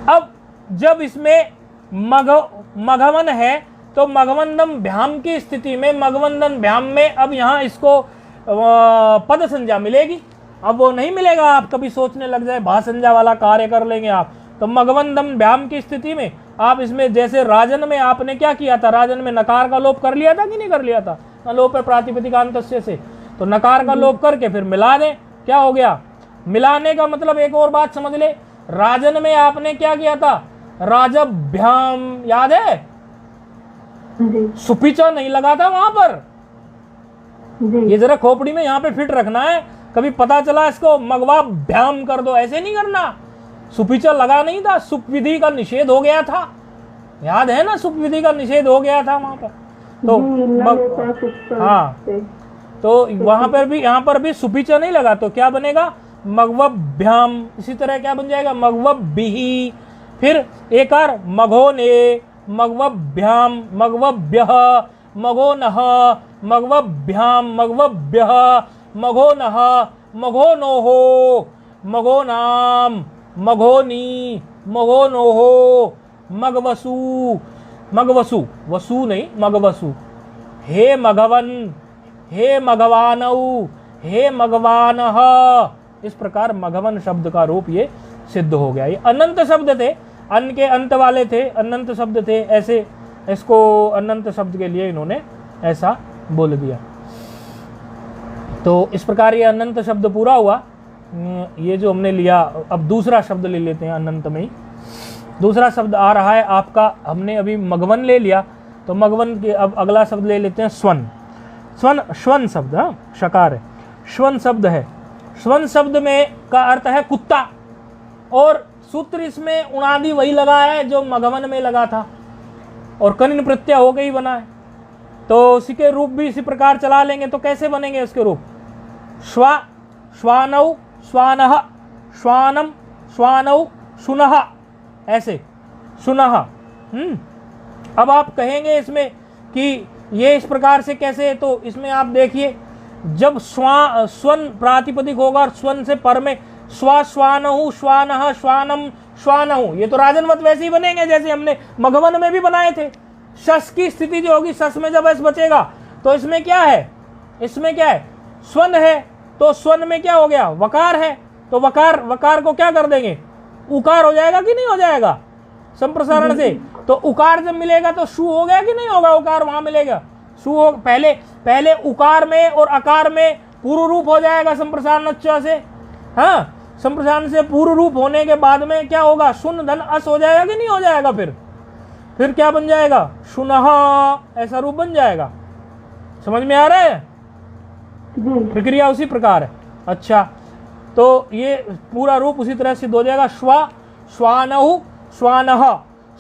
अब जब इसमें मघवन है तो मघवंदम भ्याम की स्थिति में, मघवंदन भ्याम में अब यहां इसको पद संज्ञा मिलेगी। अब वो नहीं मिलेगा, आप कभी सोचने लग जाए भा संज्ञा वाला कार्य कर लेंगे आप, तो मघवंदम भ्याम की स्थिति में आप इसमें जैसे राजन में आपने क्या किया था, राजन में नकार का लोप कर लिया था कि नहीं कर लिया था, लोप है प्रातिपदिकांतस्य से, तो नकार का लोप करके फिर मिला दें। क्या हो गया मिलाने का मतलब, एक और बात समझ ले, राजन में आपने क्या किया था, राजभ्याम, याद है, सुपिचा नहीं लगा था वहां पर। ये जरा खोपड़ी में यहाँ पे फिट रखना है, कभी पता चला इसको मगवा भ्याम कर दो, ऐसे नहीं करना। सुपिचा लगा नहीं था, सुपविधि का निषेध हो गया था, याद है ना, सुपविधि का निषेध हो गया था वहां पर। तो हाँ, तो वहां पर भी, यहाँ पर भी सुपिचा नहीं लगा तो क्या बनेगा मगवभ्याम। इसी तरह क्या बन जाएगा मगवभ्यहि, फिर एकार मघोने, मगवभ्याम, मगवभ्यः, मघोनः, मगवभ्याम, मगवभ्यः, मघोनः, मघोनोहो, मघोनाम, मघोनी, मघोनोहो, मगवसु, मगवसु, वसु नहीं मगवसु, हे मघवन, हे मघवानौ, हे मघवानः। इस प्रकार मघवन शब्द का रूप ये सिद्ध हो गया। ये अनंत शब्द थे, अन्न के अंत वाले थे, अनंत शब्द थे, ऐसे इसको अनंत शब्द के लिए इन्होंने ऐसा बोल दिया। तो इस प्रकार ये अनंत शब्द पूरा हुआ। ये जो हमने लिया, अब दूसरा शब्द ले लेते हैं अनंत में ही। दूसरा शब्द आ रहा है आपका, हमने अभी मघवन ले लिया तो मघवन के अब अगला शब्द ले लेते हैं स्वन। स्वन, श्वन शब्द, हाँ शकार है, श्वन शब्द है। श्वन शब्द में का अर्थ है कुत्ता, और सूत्र इसमें उणादि वही लगा है जो मघवन में लगा था, और कनिन प्रत्यय हो गई बना है। तो उसी के रूप भी इसी प्रकार चला लेंगे तो कैसे बनेंगे उसके रूप, श्वा, श्वानौ, श्वानः, श्वानम, श्वानौ, शुनः, ऐसे शुनः। अब आप कहेंगे इसमें कि ये इस प्रकार से कैसे, तो इसमें आप देखिए जब स्वन प्रातिपदिक होगा और स्वन से पर में स्वा, श्वानहु, श्वानः, श्वानम, श्वानहु, ये तो राजनवत वैसे ही बनेंगे जैसे हमने मघवन में भी बनाए थे। शस की स्थिति जो होगी, शस में जब एस बचेगा तो इसमें क्या है, इसमें क्या है स्वन है, तो स्वन में क्या हो गया वकार है, तो वकार, वकार को क्या कर देंगे उकार हो जाएगा कि नहीं हो जाएगा संप्रसारण से। तो उकार जब मिलेगा तो शु हो गया कि नहीं होगा, उकार वहां मिलेगा, शु हो, पहले उकार में और अकार में पूर्व रूप हो जाएगा संप्रसारण से। हाँ, संप्रसारण से पूर्व रूप होने के बाद में क्या होगा, शुन धन अस हो जाएगा कि नहीं हो जाएगा, फिर क्या बन जाएगा शुनः, ऐसा रूप बन जाएगा। समझ में आ रहा है, प्रक्रिया उसी प्रकार है। अच्छा, तो ये पूरा रूप उसी तरह सिद्ध हो जाएगा। श्वा, श्वानहु, श्वानः,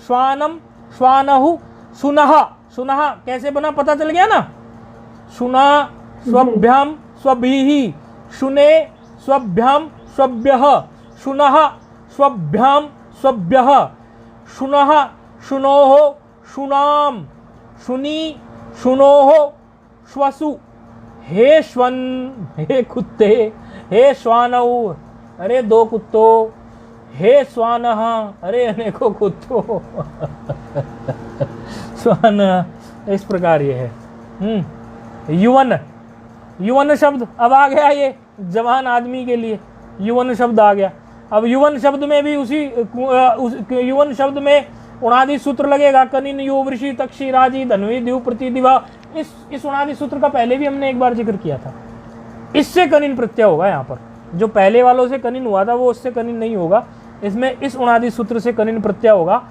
श्वानम, श्वानहु, सुनः, सुनः कैसे बना पता चल गया ना, सुना स्वभ्याम स्वभिः, शुने स्वभ्याम स्वभ्यः, शुनः स्वभ्याम स्वभ्यः, शुनः शुनोः शुनाम, शुनी शुनोः श्वसु। हे श्वन, हे कुत्ते, हे श्वानौ, अरे दो कुत्तों, हे श्वानः, अरे अनेकों कुत्तों। श्वान, इस प्रकार ये है। युवन, युवन शब्द अब आ गया, ये जवान आदमी के लिए युवन शब्द आ गया। अब युवन शब्द में भी युवन शब्द में उणादि सूत्र लगेगा, कनिन यु वृषि तक्षी राजी धन्वी द्यू प्रति दिवा। इस उणादि सूत्र का पहले भी हमने एक बार जिक्र किया था। इससे कनिन प्रत्यय होगा। यहाँ पर जो पहले वालों से कनिन हुआ था वो उससे कनिन नहीं होगा, इसमें इस उणादि सूत्र से कनिन प्रत्यय होगा।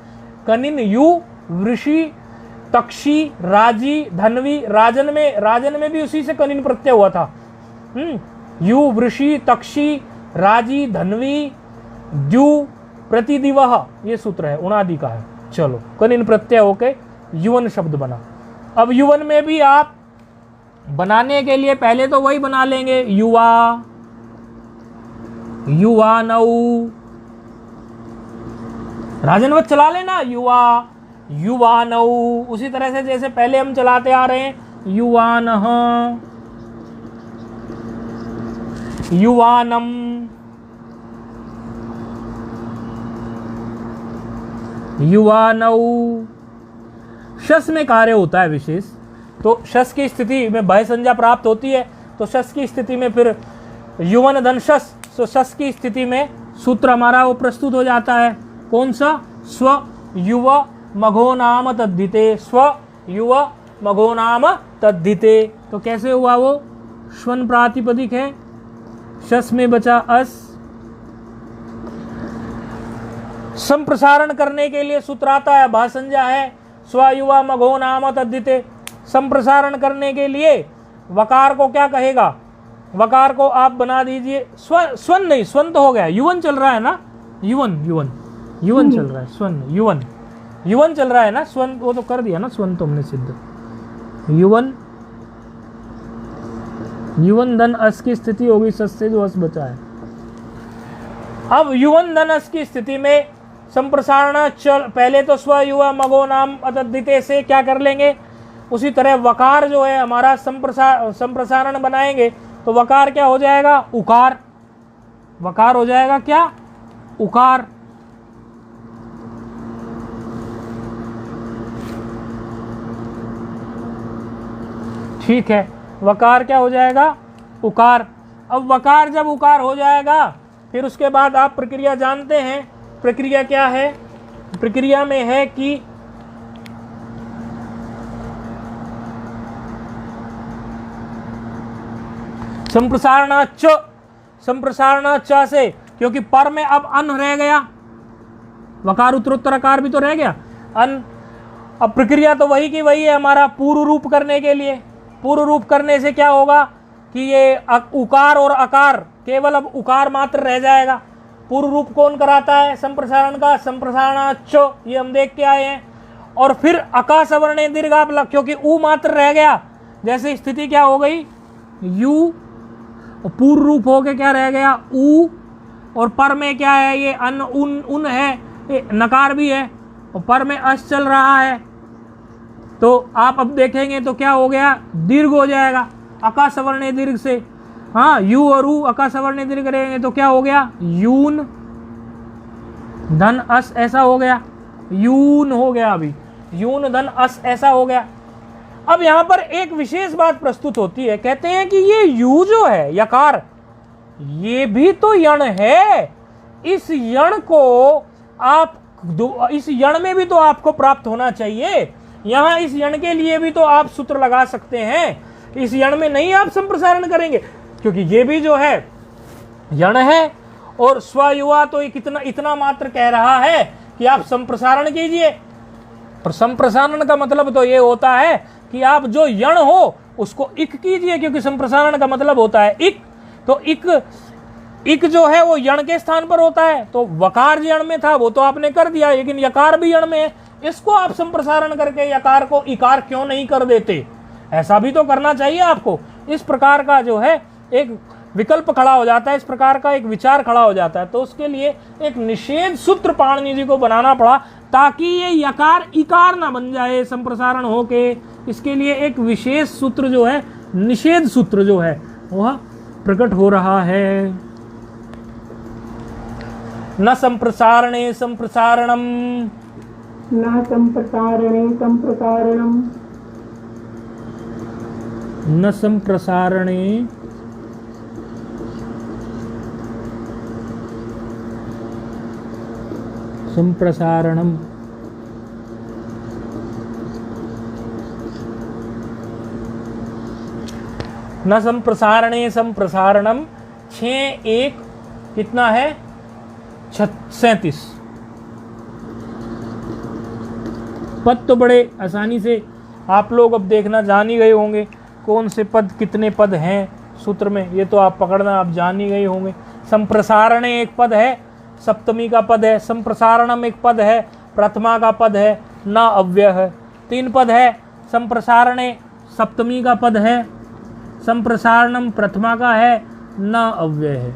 कनिन यु वृषि तक्षी राजी धन्वी, राजन में भी उसी से कनिन प्रत्यय हुआ था। यु वृषि तक्षी राजी धन्वी द्यू प्रतिदिवह, ये सूत्र है उणादि का है। चलो, कनिन प्रत्यय होके युवन शब्द बना। अब युवन में भी आप बनाने के लिए पहले तो वही बना लेंगे, युवा, युवानौ, राजनवत चला लेना, युवा, युवानौ। उसी तरह से जैसे पहले हम चलाते आ रहे हैं, युवानः, युवानम, युवानौ। शस में कार्य होता है विशेष, तो शस की स्थिति में भय संज्ञा प्राप्त होती है, तो शस की स्थिति में फिर युवन धन शस, तो शस की स्थिति में सूत्र हमारा वो प्रस्तुत हो जाता है। कौन सा? स्व युव मघो नाम तद्धिते, स्व युव मघो नाम तद्धिते। तो कैसे हुआ वो? श्वन प्रातिपदिक है, शस में बचा अस। संप्रसारण करने के लिए सूत्र आता है, भाषंजा है, स्व युवा मघो नाम तद्धिते। संप्रसारण करने के लिए वकार को क्या कहेगा? वकार को आप बना दीजिए स्वन नहीं, स्वन तो हो गया, युवन चल रहा है ना, युवन युवन युवन चल रहा है, स्वन युवन युवन चल रहा है ना, स्वन वो तो कर दिया ना, स्वन तो हमने सिद्ध। युवन, युवन धन अस की स्थिति होगी, सस से जो अस बचा है। अब युवन धन अस की स्थिति में संप्रसारण चल, पहले तो स्व युवा मगो नाम अतद्धिते से क्या कर लेंगे, उसी तरह वकार जो है हमारा संप्रसारण बनाएंगे, तो वकार क्या हो जाएगा? उकार। वकार हो जाएगा क्या? उकार। ठीक है, वकार क्या हो जाएगा? उकार। अब वकार जब उकार हो जाएगा, फिर उसके बाद आप प्रक्रिया जानते हैं। प्रक्रिया क्या है? प्रक्रिया में है कि संप्रसारण च से, क्योंकि पर में अब अन रह गया, वकार उत्तरोत्तर आकार भी तो रह गया, अन। अब प्रक्रिया तो वही की वही है हमारा, पूर्व रूप करने के लिए। पूर्व रूप करने से क्या होगा कि ये उकार और अकार केवल अब उकार मात्र रह जाएगा। पूर्व रूप कौन कराता है संप्रसारण का? संप्रसारण च, ये हम देख के आए हैं। और फिर अका सवर्ण दीर्घाप, क्योंकि उ मात्र रह गया, जैसे स्थिति क्या हो गई? यू, पूर्व रूप हो के क्या रह गया? उ, और पर में क्या है? ये अन उन है, ये नकार भी है, और पर में अश चल रहा है। तो आप अब देखेंगे तो क्या हो गया? दीर्घ हो जाएगा अका सवर्ण दीर्घ से। हाँ, यू और उ अका सवर्ण दीर्घ रहेंगे तो क्या हो गया? यून धन अस, ऐसा हो गया, यून हो गया। अभी यून धन अस ऐसा हो गया। अब यहां पर एक विशेष बात प्रस्तुत होती है, कहते हैं कि ये यू जो है यकार, ये भी तो यण है। इस यण को आप, इस यण में भी तो आपको प्राप्त होना चाहिए। यहां इस यण के लिए भी तो आप सूत्र लगा सकते हैं। इस यण में नहीं आप संप्रसारण करेंगे, क्योंकि ये भी जो है यण है, और स्वयुवा तो इतना मात्र कह रहा है कि आप संप्रसारण कीजिए। और संप्रसारण का मतलब तो ये होता है कि आप जो यण हो उसको इक कीजिए, क्योंकि संप्रसारण का मतलब होता है इक। तो इक जो है वो यण के स्थान पर होता है, तो वकार यण में था वो तो आपने कर दिया, लेकिन यकार भी यण में है, इसको आप संप्रसारण करके यकार को इकार क्यों नहीं कर देते? ऐसा भी तो करना चाहिए आपको। इस प्रकार का जो है एक विकल्प खड़ा हो जाता है, इस प्रकार का एक विचार खड़ा हो जाता है। तो उसके लिए एक निषेध सूत्र पाणिनि जी को बनाना पड़ा, ताकि ये यकार इकार ना बन जाए संप्रसारण होके। इसके लिए एक विशेष सूत्र जो है, निषेध सूत्र जो है, वह प्रकट हो रहा है। न संप्रसारणे संप्रसारणम, न संप्रसारणे संप्रसारणम, न संप्रसारणे संप्रसारणम। न संप्रसारणे संप्रसारणम 6 1 कितना है 37 पद तो बड़े आसानी से आप लोग अब देखना जान ही गए होंगे, कौन से पद कितने पद हैं सूत्र में, ये तो आप पकड़ना आप जान ही गए होंगे। संप्रसारणे एक पद है, सप्तमी का पद है, संप्रसारणम एक पद है, प्रथमा का पद है, न अव्यय है। 3 पद है, संप्रसारणे सप्तमी का पद है, संप्रसारणम प्रथमा का है, न अव्यय है।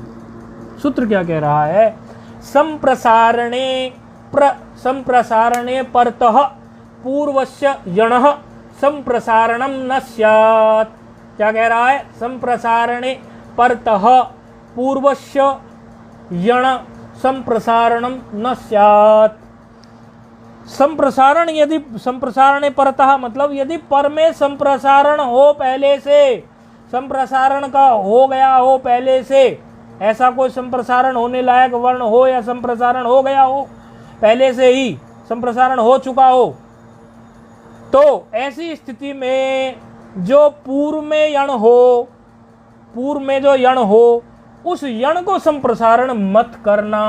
सूत्र क्या कह रहा है? संप्रसारणे परतः पूर्वस्य यणः संप्रसारणम न स्यात्। क्या कह रहा है? संप्रसारणे परतः पूर्वस्य यण संप्रसारणम न स्यात्। संप्रसारण यदि संप्रसारणे परतः मतलब यदि पर में संप्रसारण हो पहले से, संप्रसारण का हो गया हो पहले से, ऐसा कोई संप्रसारण होने लायक वर्ण हो या संप्रसारण हो गया हो पहले से ही संप्रसारण हो चुका हो, तो ऐसी स्थिति में जो पूर्व में यण हो, पूर्व में जो यण हो उस यण को संप्रसारण मत करना।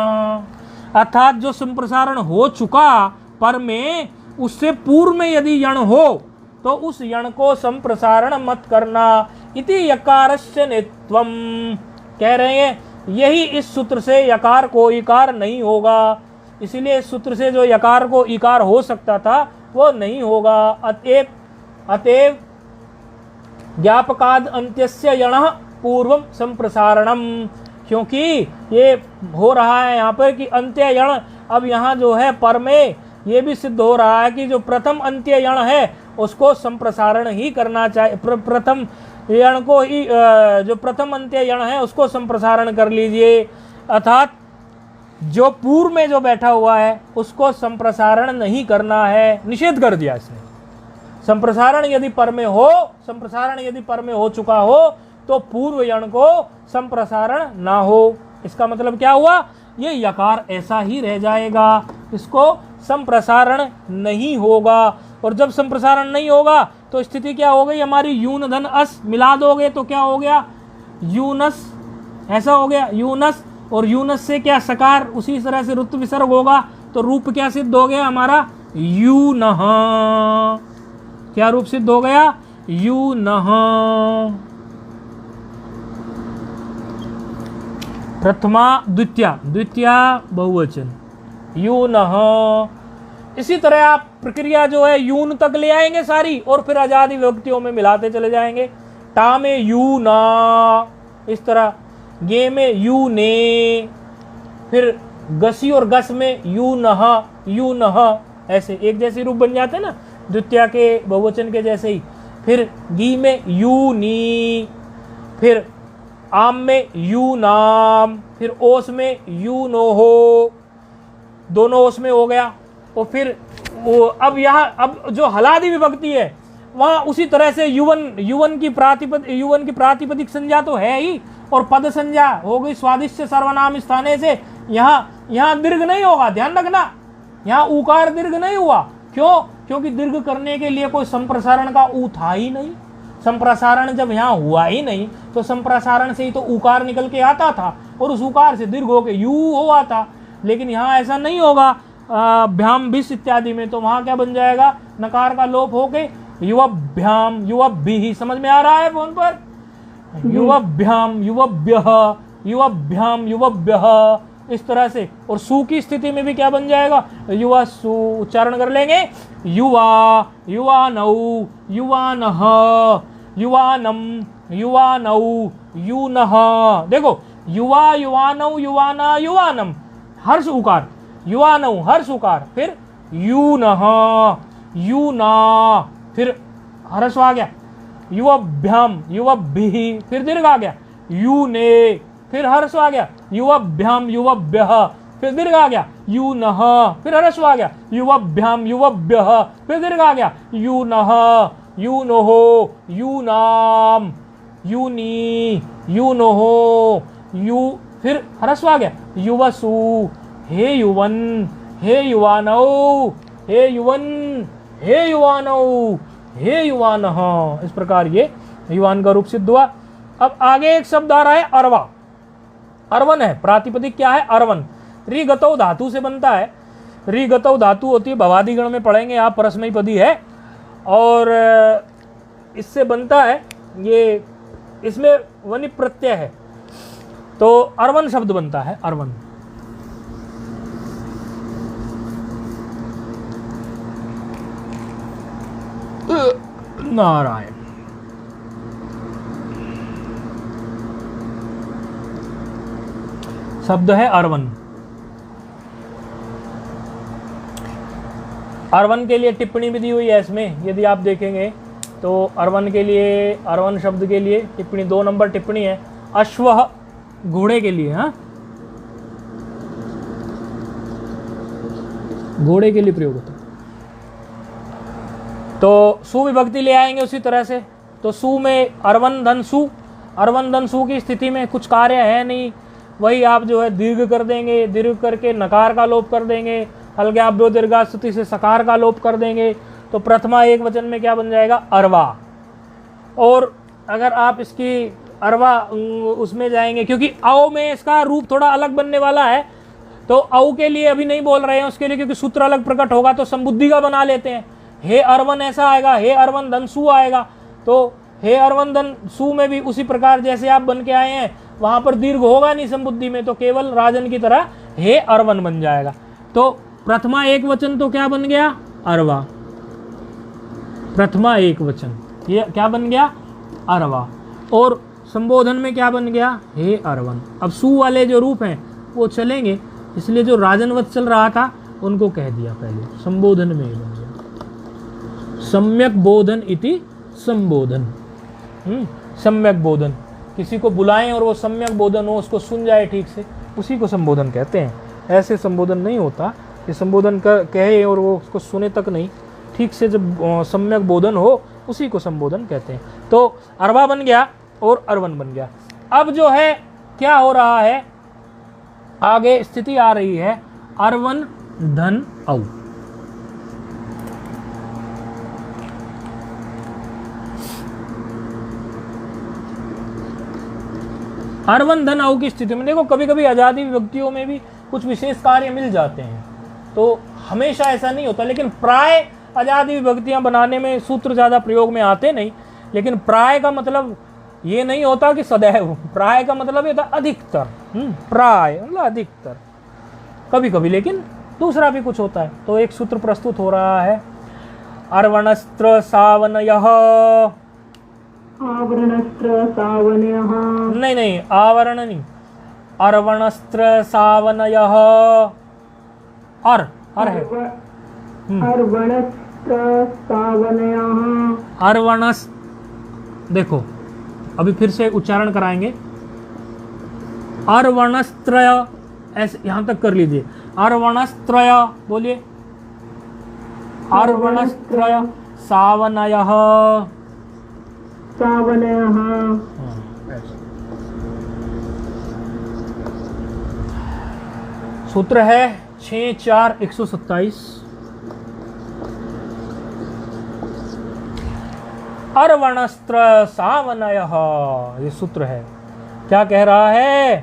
अर्थात जो संप्रसारण हो चुका पर में, उससे पूर्व में यदि यण हो तो उस यण को संप्रसारण मत करना। इति यकारस्य नित्वम, कह रहे हैं यही इस सूत्र से यकार को इकार नहीं होगा। इसीलिए इस सूत्र से जो यकार को इकार हो सकता था वो नहीं होगा। अतएव ज्ञापकाद अंत्यस्य यणः पूर्वम संप्रसारणम, क्योंकि ये हो रहा है यहाँ पर कि अंत्य यण, अब यहाँ जो है पर में ये भी सिद्ध हो रहा है कि जो प्रथम अंत्य यण है उसको संप्रसारण ही करना चाहिए। प्रथम यण को ही, जो प्रथम अंत्य यण है उसको संप्रसारण कर लीजिए। अर्थात जो पूर्व में जो बैठा हुआ है उसको संप्रसारण नहीं करना है, निषेध कर दिया इसने। संप्रसारण यदि पर में हो, संप्रसारण यदि पर में हो चुका हो तो पूर्व यण को संप्रसारण ना हो। इसका मतलब क्या हुआ? ये यकार ऐसा ही रह जाएगा, इसको संप्रसारण नहीं होगा। और जब संप्रसारण नहीं होगा तो स्थिति क्या हो गई हमारी? यून धन अस मिला दोगे तो क्या हो गया? यूनस, ऐसा हो गया यूनस। और यूनस से क्या सकार, उसी तरह से ऋतु विसर्ग होगा तो रूप क्या सिद्ध हो गया हमारा? यूनः। क्या रूप सिद्ध हो गया? यूनः। प्रथमा द्वितीया, द्वितीया बहुवचन यूनः। इसी तरह आप प्रक्रिया जो है यून तक ले आएंगे सारी और फिर आजादी विभक्तियों में मिलाते चले जाएंगे। टा में यू ना, इस तरह गे में यू ने, फिर गसी और गस में यू नह, यू नह, ऐसे एक जैसे रूप बन जाते हैं ना द्वितीया के बहुवचन के जैसे ही। फिर गी में यू नी, फिर आम में यू नाम, फिर ओस में यू नो हो, दोनों ओस में हो गया। और फिर वो अब यहाँ अब जो हलादी विभक्ति है वहाँ उसी तरह से युवन की प्रातिपदिक संज्ञा तो है ही और पद संज्ञा हो गई स्वादिष्ट सर्वनाम स्थाने से। यहाँ दीर्घ नहीं होगा, ध्यान रखना, यहाँ उकार दीर्घ नहीं हुआ। क्यों? क्योंकि दीर्घ करने के लिए कोई संप्रसारण का ऊ था ही नहीं। संप्रसारण जब यहाँ हुआ ही नहीं तो संप्रसारण से ही तो उकार निकल के आता था और उस उकार से दीर्घ होके यू हुआ था। लेकिन यहाँ ऐसा नहीं होगा भ्याम भिस इत्यादि में, तो वहाँ क्या बन जाएगा? नकार का लोप होके युवभ्याम युवभि। समझ में आ रहा है फोन पर? युवभ्याम युवभ्यः, युवभ्याम युवभ्यः, इस तरह से। और सु की स्थिति में भी क्या बन जाएगा? युवा सु। उच्चारण कर लेंगे युवा, युवानौ, युवानः, युवानम, युवानौ, यूनः। देखो युवा, युवानौ, युवाना, युवानम, हर्ष उकार, युवानौ हर्ष उकार, फिर यूनः, यूना, फिर हर्ष आ गया, युवभ्याम युवभिः, फिर दीर्घ आ गया, यूने, फिर हर्ष आ गया, युवभ्याम युवभ्यः, फिर दीर्घ आ गया, यूनः, फिर हर्ष आ गया, युवभ्याम युवभ्यः, फिर दीर्घ आ गया, यूनः, यूनोः, यूनाम, यूनी, यूनोः, यू, फिर हर्ष आ गया, युवसु, हे युवन, हे युवानौ, हे युवन, हे युवानौ, हे युवानः। इस प्रकार ये युवान का रूप सिद्ध हुआ। अब आगे एक शब्द आ रहा है अर्वा। अर्वन है, प्रातिपदिक क्या है? अर्वन। ऋगतौ धातु से बनता है। ऋगतौ धातु होती है, भवादिगण में पढ़ेंगे आप, परस्मयी पदी है और इससे बनता है ये, इसमें वनि प्रत्यय है तो अर्वन शब्द बनता है, अर्वन। नारायण। शब्द है अर्वन। अर्वन के लिए टिप्पणी भी दी हुई है इसमें, यदि आप देखेंगे तो अर्वन के लिए, अर्वन शब्द के लिए टिप्पणी 2 नंबर टिप्पणी है। अश्वः घोड़े के लिए, हाँ घोड़े के लिए प्रयोग होता है। तो सु विभक्ति ले आएंगे उसी तरह से। तो सु में अर्वन धन सु, अर्वन धन सु की स्थिति में कुछ कार्य है नहीं, वही आप जो है दीर्घ कर देंगे, दीर्घ करके नकार का लोप कर देंगे, हल्ग्याभ्यो दीर्घास्तुति से सकार का लोप कर देंगे। तो प्रथमा एक वचन में क्या बन जाएगा? अरवा। और अगर आप इसकी अरवा उसमें जाएंगे, क्योंकि औ में इसका रूप थोड़ा अलग बनने वाला है, तो औ के लिए अभी नहीं बोल रहे हैं उसके लिए, क्योंकि सूत्र अलग प्रकट होगा तो संबुद्धि का बना लेते हैं। हे अरवन ऐसा आएगा, हे अरवन धन सु आएगा। तो हे अरवन धन सु में भी उसी प्रकार जैसे आप बन के आए हैं, वहां पर दीर्घ होगा नहीं संबुद्धि में, तो केवल राजन की तरह हे अरवन बन जाएगा। तो प्रथमा एक वचन तो क्या बन गया? अरवा। प्रथमा एक वचन ये क्या बन गया? अरवा। और संबोधन में क्या बन गया? हे अरवन। अब सु वाले जो रूप हैं वो चलेंगे, इसलिए जो राजनवत चल रहा था उनको कह दिया पहले, संबोधन में ही बन गया। सम्यक बोधन इति संबोधन। सम्यक बोधन, किसी को बुलाएं और वो सम्यक बोधन हो, उसको सुन जाए ठीक से, उसी को संबोधन कहते हैं। ऐसे संबोधन नहीं होता कि संबोधन कहे और वो उसको सुने तक नहीं, ठीक से जब सम्यक बोधन हो उसी को संबोधन कहते हैं। तो अरवा बन गया और अरवन बन गया। अब जो है क्या हो रहा है, आगे स्थिति आ रही है अरवन धन औ। अरवन धन औ की स्थिति में देखो, कभी कभी आजादी विभक्तियों में भी कुछ विशेष कार्य मिल जाते हैं, तो हमेशा ऐसा नहीं होता, लेकिन प्राय आजादी विभक्तियां बनाने में सूत्र ज्यादा प्रयोग में आते नहीं। लेकिन प्राय का मतलब ये नहीं होता कि सदैव, प्राय का मतलब ये होता अधिकतर। प्राय मतलब अधिकतर, कभी कभी लेकिन दूसरा भी कुछ होता है। तो एक सूत्र प्रस्तुत हो रहा है, अर्वणस्त्र सावनयः। आवरणस्त्र सावनयः। नहीं, आवरण नहीं, अर्वणस्त्र सावनयः। अर है। अर्वणस्त्र सावनयः। अर्वणस, देखो अभी फिर से उच्चारण कराएंगे। अर्वणस्त्रय, ऐसे यहां तक कर लीजिए। अर्वणस्त्रय बोलिए। अर्वणस्त्रय सावनयः। सावनयः। सूत्र है 6-4-127। अर्वणस्त्र सावनयः, ये सूत्र है। क्या कह रहा है?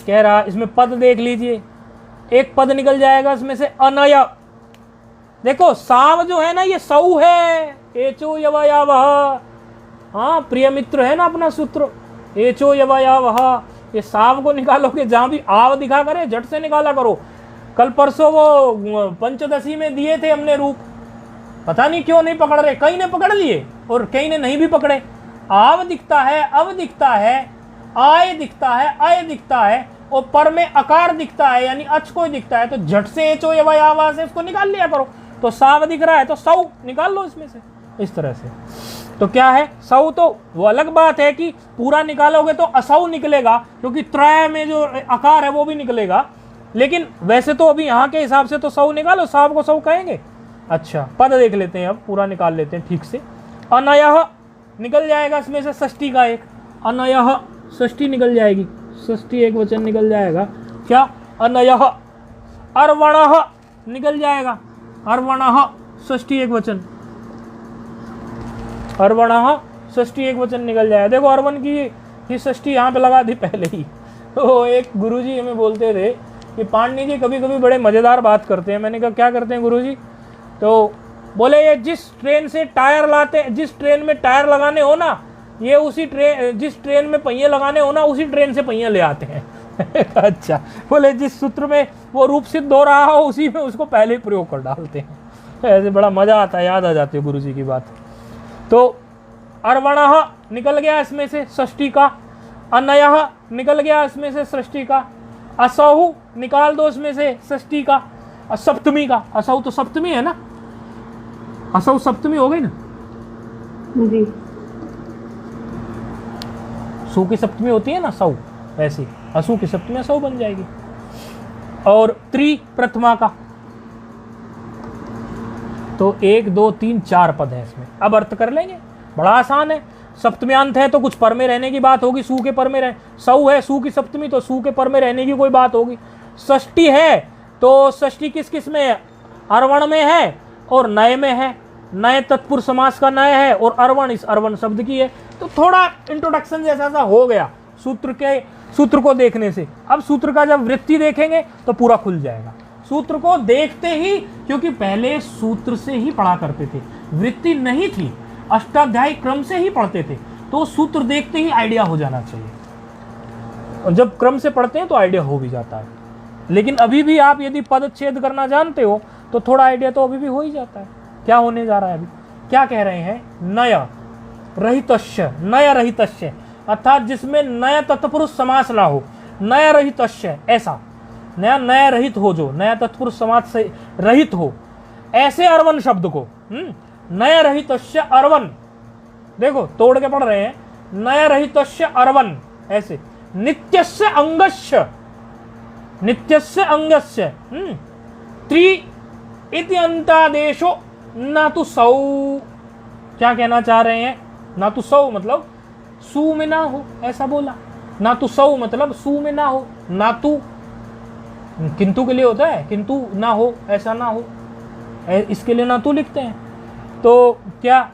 कह रहा इसमें पद देख लीजिए, एक पद निकल जाएगा इसमें से, अनय। देखो साव जो है ना, ये सौ है, एचो यवयावः। हाँ, प्रिय मित्र है ना अपना सूत्र, एचो यवयावः। ये साव को निकालोगे, जहां भी आव दिखा करे झट से निकाला करो। कल परसों वो पंचदशी में दिए थे हमने रूप, पता नहीं क्यों नहीं पकड़ रहे, कई ने पकड़ लिए और कई ने नहीं भी पकड़े। आव दिखता है, अव दिखता है, आय दिखता है, अय दिखता है, और पर में अकार दिखता है, यानी अच को दिखता है, तो झट से एचो यवयावः से उसको निकाल लिया करो। तो साव दिख रहा है तो सौ निकाल लो इसमें से, इस तरह से। तो क्या है सौ, तो वो अलग बात है कि पूरा निकालोगे तो असौ निकलेगा, क्योंकि त्रय में जो अकार है वो भी निकलेगा, लेकिन वैसे तो अभी यहाँ के हिसाब से तो सौ निकालो, साव को सौ कहेंगे। अच्छा, पद देख लेते हैं, अब पूरा निकाल लेते हैं ठीक से। अनयः निकल जाएगा इसमें से, षष्ठी का एक, अनयः षष्ठी निकल जाएगी, षष्ठी एक वचन निकल जाएगा। क्या? अनयः। अर्वणः निकल जाएगा, अर्वणः षष्ठी एक वचन, अर्वणः षष्ठी एक वचन निकल जाएगा। देखो अर्वन की कि षष्ठी यहाँ पे लगा दी पहले ही। तो एक गुरुजी हमें बोलते थे कि पाणिनि जी कभी कभी बड़े मज़ेदार बात करते हैं। मैंने कहा क्या करते हैं गुरुजी? तो बोले ये जिस ट्रेन से टायर लाते हैं, जिस ट्रेन में टायर लगाने हो ना, ये उसी ट्रेन, जिस ट्रेन में पहिए लगाने हो ना, उसी ट्रेन से पहिए ले आते हैं। अच्छा, बोले जिस सूत्र में वो रूप सिद्ध हो रहा हो उसी में उसको पहले ही प्रयोग कर डालते हैं। ऐसे बड़ा मजा आता है, याद आ जाती है गुरुजी की बात। तो अर्वणः निकल गया इसमें से षष्ठी का, अनयः निकल गया इसमें से षष्ठी का, असहु निकाल दो इसमें से षष्ठी का, सप्तमी का। असहु तो सप्तमी है ना, असहु सप्तमी हो गई ना जी। सु की सप्तमी होती है ना सौ, ऐसी असु की सप्तमी सौ बन जाएगी। और त्रि प्रथमा का, तो 1 2 3 4 पद है इसमें। अब अर्थ कर लेंगे, बड़ा आसान है। सप्तम्यांत है तो कुछ पर में रहने की बात होगी, सु के पर में रह, सौ है सु की सप्तमी तो सु के पर में रहने की कोई बात होगी। षष्ठी है तो षष्ठी किस किस में है? अर्वण में है और नय में है। नय तत्पुरुष समास का नय है और अर्वण इस अर्वण शब्द की है। तो थोड़ा इंट्रोडक्शन जैसा सा हो गया सूत्र को देखने से। अब सूत्र का जब वृत्ति देखेंगे तो पूरा खुल जाएगा। सूत्र को देखते ही, क्योंकि पहले सूत्र से ही पढ़ा करते थे, वृत्ति नहीं थी, अष्टाध्यायी क्रम से ही पढ़ते थे, तो सूत्र देखते ही आइडिया हो जाना चाहिए। और जब क्रम से पढ़ते हैं तो आइडिया हो भी जाता है। लेकिन अभी भी आप यदि पदच्छेद करना जानते हो तो थोड़ा आइडिया तो अभी भी हो ही जाता है। क्या होने जा रहा है अभी? क्या कह रहे हैं? नय रहितस्य, नय रहितस्य, अर्थात जिसमें नय तत्पुरुष समास ना हो, नय रहितस्य, ऐसा नया नया रहित हो, जो नया तत्पुरुष समास से रहित हो, ऐसे अर्वन शब्द को नय रहितस्य अर्वन, देखो तोड़ के पढ़ रहे हैं, नय रहितस्य अर्वन, ऐसे नित्यस्य अंगस्य, नित्यस्य अंगस्य, त्रि इति अंतादेशो ना तो सौ। क्या कहना चाह रहे हैं? ना तो सौ मतलब सु में ना हो, ऐसा बोला। ना तो सौ मतलब सु में ना हो, ना तो किंतु के लिए होता है, किंतु ना हो, ऐसा ना हो, इसके लिए ना तो लिखते हैं। तो क्या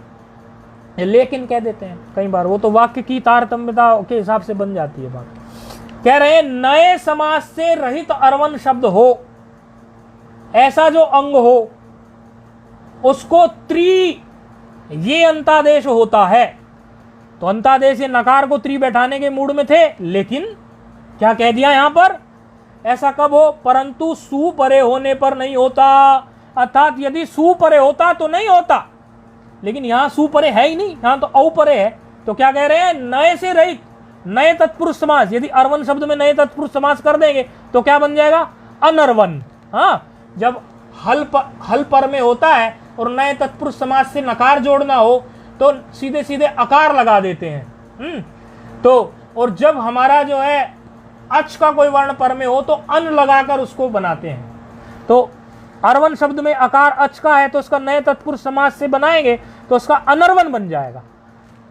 लेकिन कह देते हैं कई बार, वो तो वाक्य की तारतम्यता के हिसाब से बन जाती है बात। कह रहे हैं नए समास से रहित अर्वन शब्द हो, ऐसा जो अंग हो, उसको त्रि ये अंतादेश होता है। तो अंतादेश ये नकार को त्रि बैठाने के मूड में थे, लेकिन क्या कह दिया यहां पर? ऐसा कब हो? परंतु सु परे होने पर नहीं होता। अर्थात यदि सु परे होता तो नहीं होता, लेकिन यहां सु परे है ही नहीं, यहां तो औ परे है। तो क्या कह रहे हैं? नए से रहित, नए तत्पुरुष समास, यदि अर्वन शब्द में नए तत्पुरुष समास कर देंगे तो क्या बन जाएगा? अनर्वन। हाँ, जब हल पर में होता है और नए तत्पुरुष समास से नकार जोड़ना हो तो सीधे सीधे अकार लगा देते हैं। तो और जब हमारा जो है अच का कोई वर्ण पर में हो तो अन लगाकर उसको बनाते हैं। तो अर्वन शब्द में अकार अच का है तो उसका नए तत्पुरुष समास से बनाएंगे तो उसका अनर्वन बन जाएगा।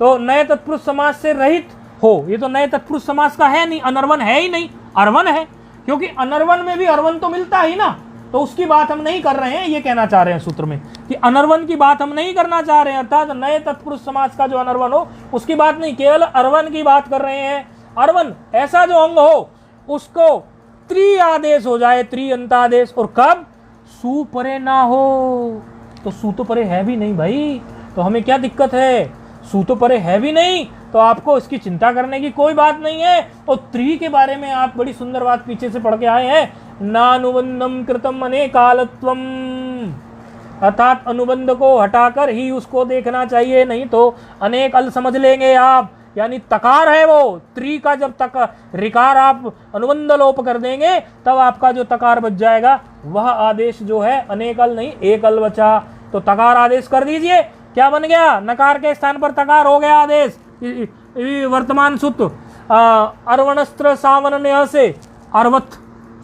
तो नए तत्पुरुष समास से रहित हो, ये तो नए तत्पुरुष समास का है नहीं, अनर्वन है ही नहीं, अर्वन है, क्योंकि अनर्वन में भी अर्वन तो मिलता ही ना। तो उसकी बात हम नहीं कर रहे हैं, ये कहना चाह रहे हैं सूत्र में कि अनर्वन की बात हम नहीं करना चाह रहे हैं। अर्थात नए तत्पुरुष समास का जो अनर्वन हो उसकी बात नहीं, केवल अर्वन की बात कर रहे हैं। अर्वन ऐसा जो अंग हो उसको त्रि आदेश हो जाए, त्रि अंतादेश। और कब? सु परे ना हो। तो सु तो परे है भी नहीं भाई, तो हमें क्या दिक्कत है? सु तो परे है भी नहीं, तो आपको इसकी चिंता करने की कोई बात नहीं है। और त्रि के बारे में आप बड़ी सुंदर बात पीछे से पढ़ के आए हैं, नानुबंधम कृतम अनेकालत्वम, अर्थात अनुबंध को हटाकर ही उसको देखना चाहिए, नहीं तो अनेक अल समझ लेंगे आप। यानी तकार है वो, त्रि का जब तक रिकार आप अनुबंध लोप कर देंगे तब आपका जो तकार बच जाएगा वह आदेश जो है अनेक अल नहीं एक अल बचा। तो तकार आदेश कर दीजिए, क्या बन गया? नकार के स्थान पर तकार हो गया आदेश। वर्तमान सूत्र अर्वणस्त्र सावन न्याय से अर्वत,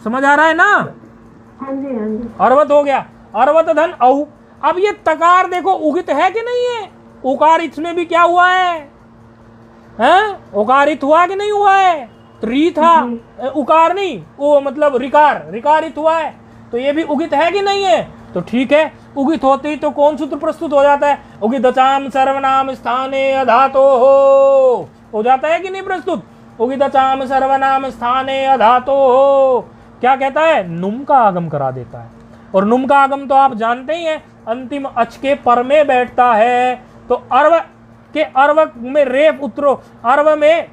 समझ आ रहा है ना? हाँ जी, हाँ जी। अर्वत हो गया, अर्वत धन औ। अब ये तकार देखो उगित है कि नहीं है? उकार इसमें भी क्या हुआ है? हैं? उकारित हुआ कि नहीं हुआ है? त्रि था, उकार नहीं, वो मतलब रिकारित हुआ है, तो ये भी उगित है कि नहीं है? तो ठीक है, उगित होते ही तो कौन सूत्र प्रस्तुत हो जाता है? उगितचाम सर्वनाम स्थाने अधातो हो, हो जाता है कि नहीं प्रस्तुत? उगितचाम सर्वनाम स्थाने अधातो हो, क्या कहता है? नुम का आगम करा देता है। और नुम का आगम तो आप जानते ही हैं, अंतिम अच के पर में बैठता है। तो अर्व के अर्व में रेफ उत्तरो, अर्व में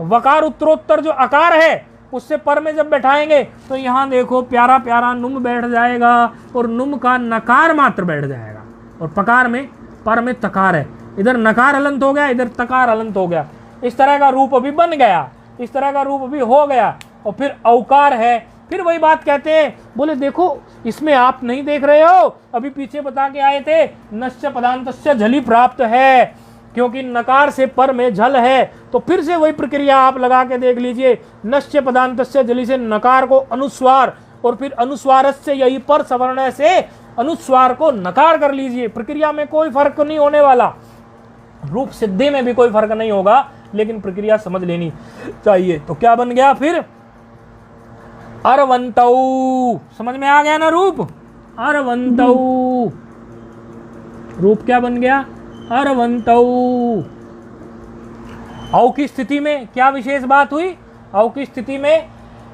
वकार उत्तरोत्तर जो अकार है उससे पर में जब बैठाएंगे तो यहाँ देखो प्यारा प्यारा नुम बैठ जाएगा और नुम का नकार मात्र बैठ जाएगा। और पकार में पर में तकार है, इधर नकार हलंत हो गया, इधर तकार हलंत हो गया। इस तरह का रूप अभी बन गया, इस तरह का रूप अभी हो गया। और फिर औकार है, फिर वही बात कहते हैं, बोले देखो इसमें आप नहीं देख रहे हो, अभी पीछे बता के आए थे नश्च पदांतस्य झली प्राप्त है, क्योंकि नकार से पर में झल है। तो फिर से वही प्रक्रिया आप लगा के देख लीजिए, नश्च पदांतस्य झली से नकार को अनुस्वार और फिर अनुस्वार से यही पर सवर्ण से अनुस्वार को नकार कर लीजिए। प्रक्रिया में कोई फर्क नहीं होने वाला, रूप सिद्धि में भी कोई फर्क नहीं होगा, लेकिन प्रक्रिया समझ लेनी चाहिए। तो क्या बन गया फिर? अरवंतौ, समझ में आ गया ना रूप? अरवंतौ, रूप क्या बन गया? अरवंतौ। औ की स्थिति में क्या विशेष बात हुई? औ की स्थिति में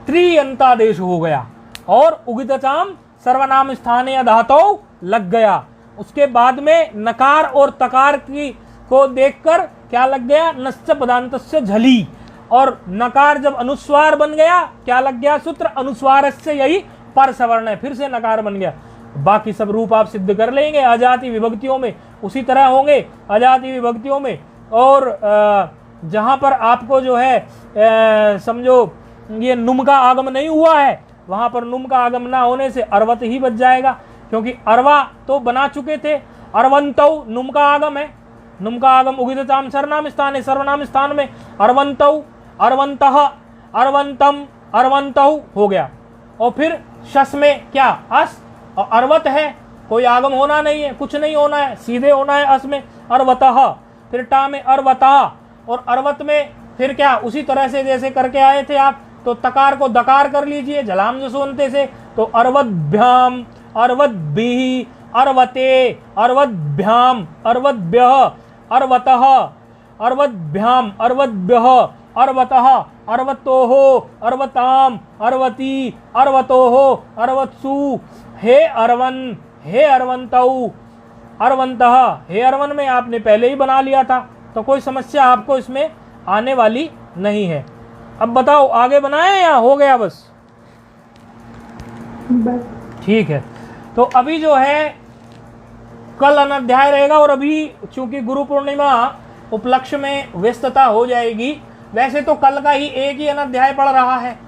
त्रियंतादेश हो गया और उगितचाम सर्वनाम स्थाने धातौ लग गया। उसके बाद में नकार और तकार की को देखकर क्या लग गया? नश्च पदांतस्य झली। और नकार जब अनुस्वार बन गया क्या लग गया सूत्र? अनुस्वार से यही पर सवर्ण है, फिर से नकार बन गया। बाकी सब रूप आप सिद्ध कर लेंगे अजाति विभक्तियों में, उसी तरह होंगे अजाति विभक्तियों में। और जहां पर आपको जो है समझो ये नुम का आगम नहीं हुआ है, वहां पर नुम का आगम ना होने से अर्वत ही बच जाएगा, क्योंकि अरवा तो बना चुके थे। अरवंतौ नुम का आगम है, नुम का आगम उगितचाम सर्वनाम स्थान है, सर्वनाम स्थान में अरवंतौ, अरवंतः, अरवंतम, अरवंतौ हो गया। और फिर शस में क्या? अस, और अर्वत है, कोई आगम होना नहीं है, कुछ नहीं होना है, सीधे होना है अस में अर्वतः। फिर टा में अर्वता, और अर्वत में फिर क्या? उसी तरह से जैसे करके आए थे आप, तो तकार को दकार कर लीजिए जलाम जसवंते से, तो अर्वद्भ्याम, अर्वद्भिः, अर्वते, अर्वद्भ्याम, अर्वद्भ्यः, अर्वतः, अर्वद्भ्याम, अर्वद्भ्यः, अर्वतः, अर्वतोः, अर्वताम, अर्वती, अर्वतोः, अर्वत्सु। हे अरवन, हे अरवंतौ, अरवंतः, हे अरवन में आपने पहले ही बना लिया था, तो कोई समस्या आपको इसमें आने वाली नहीं है। अब बताओ आगे बनाए या हो गया बस? ठीक है। तो अभी जो है कल अनाध्याय रहेगा, और अभी चूंकि गुरु पूर्णिमा उपलक्ष्य में व्यस्तता हो जाएगी। वैसे तो कल का ही एक ही अनाध्याय पढ़ रहा है,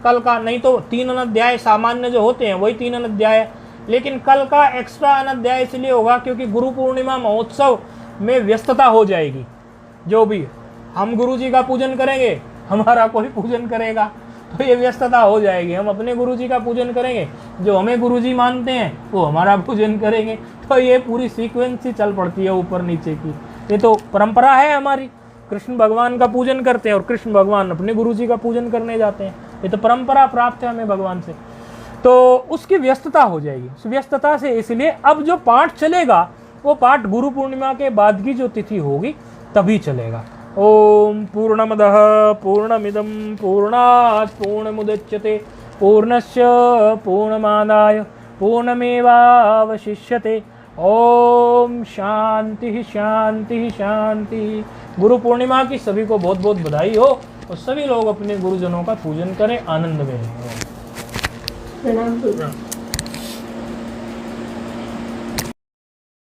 कल का, नहीं तो 3 अनाध्याय सामान्य जो होते हैं वही 3 अनाध्याय, लेकिन कल का एक्स्ट्रा अनाध्याय इसलिए होगा क्योंकि गुरु पूर्णिमा महोत्सव में व्यस्तता हो जाएगी। जो भी हम गुरु जी का पूजन करेंगे, हमारा कोई पूजन करेगा, तो ये व्यस्तता हो जाएगी। हम अपने गुरु जी का पूजन करेंगे, जो हमें गुरु जी मानते हैं वो हमारा पूजन करेंगे, तो ये पूरी सीक्वेंस ही चल पड़ती है ऊपर नीचे की। ये तो परंपरा है हमारी, कृष्ण भगवान का पूजन करते हैं और कृष्ण भगवान अपने गुरु जी का पूजन करने जाते हैं, ये तो परंपरा प्राप्त है हमें भगवान से। तो उसकी व्यस्तता हो जाएगी, उस व्यस्तता से इसलिए अब जो पाठ चलेगा वो पाठ गुरु पूर्णिमा के बाद की जो तिथि होगी तभी चलेगा। ओम पूर्णमदः पूर्णमिदं पूर्णात् पूर्णमुदच्यते पूर्णस्य पूर्णमादाय पूर्णमेवावशिष्यते। ओम शांति शांति शांति। गुरु पूर्णिमा की सभी को बहुत बहुत बधाई हो और सभी लोग अपने गुरुजनों का पूजन करें, आनंद में रहें। प्रणाम।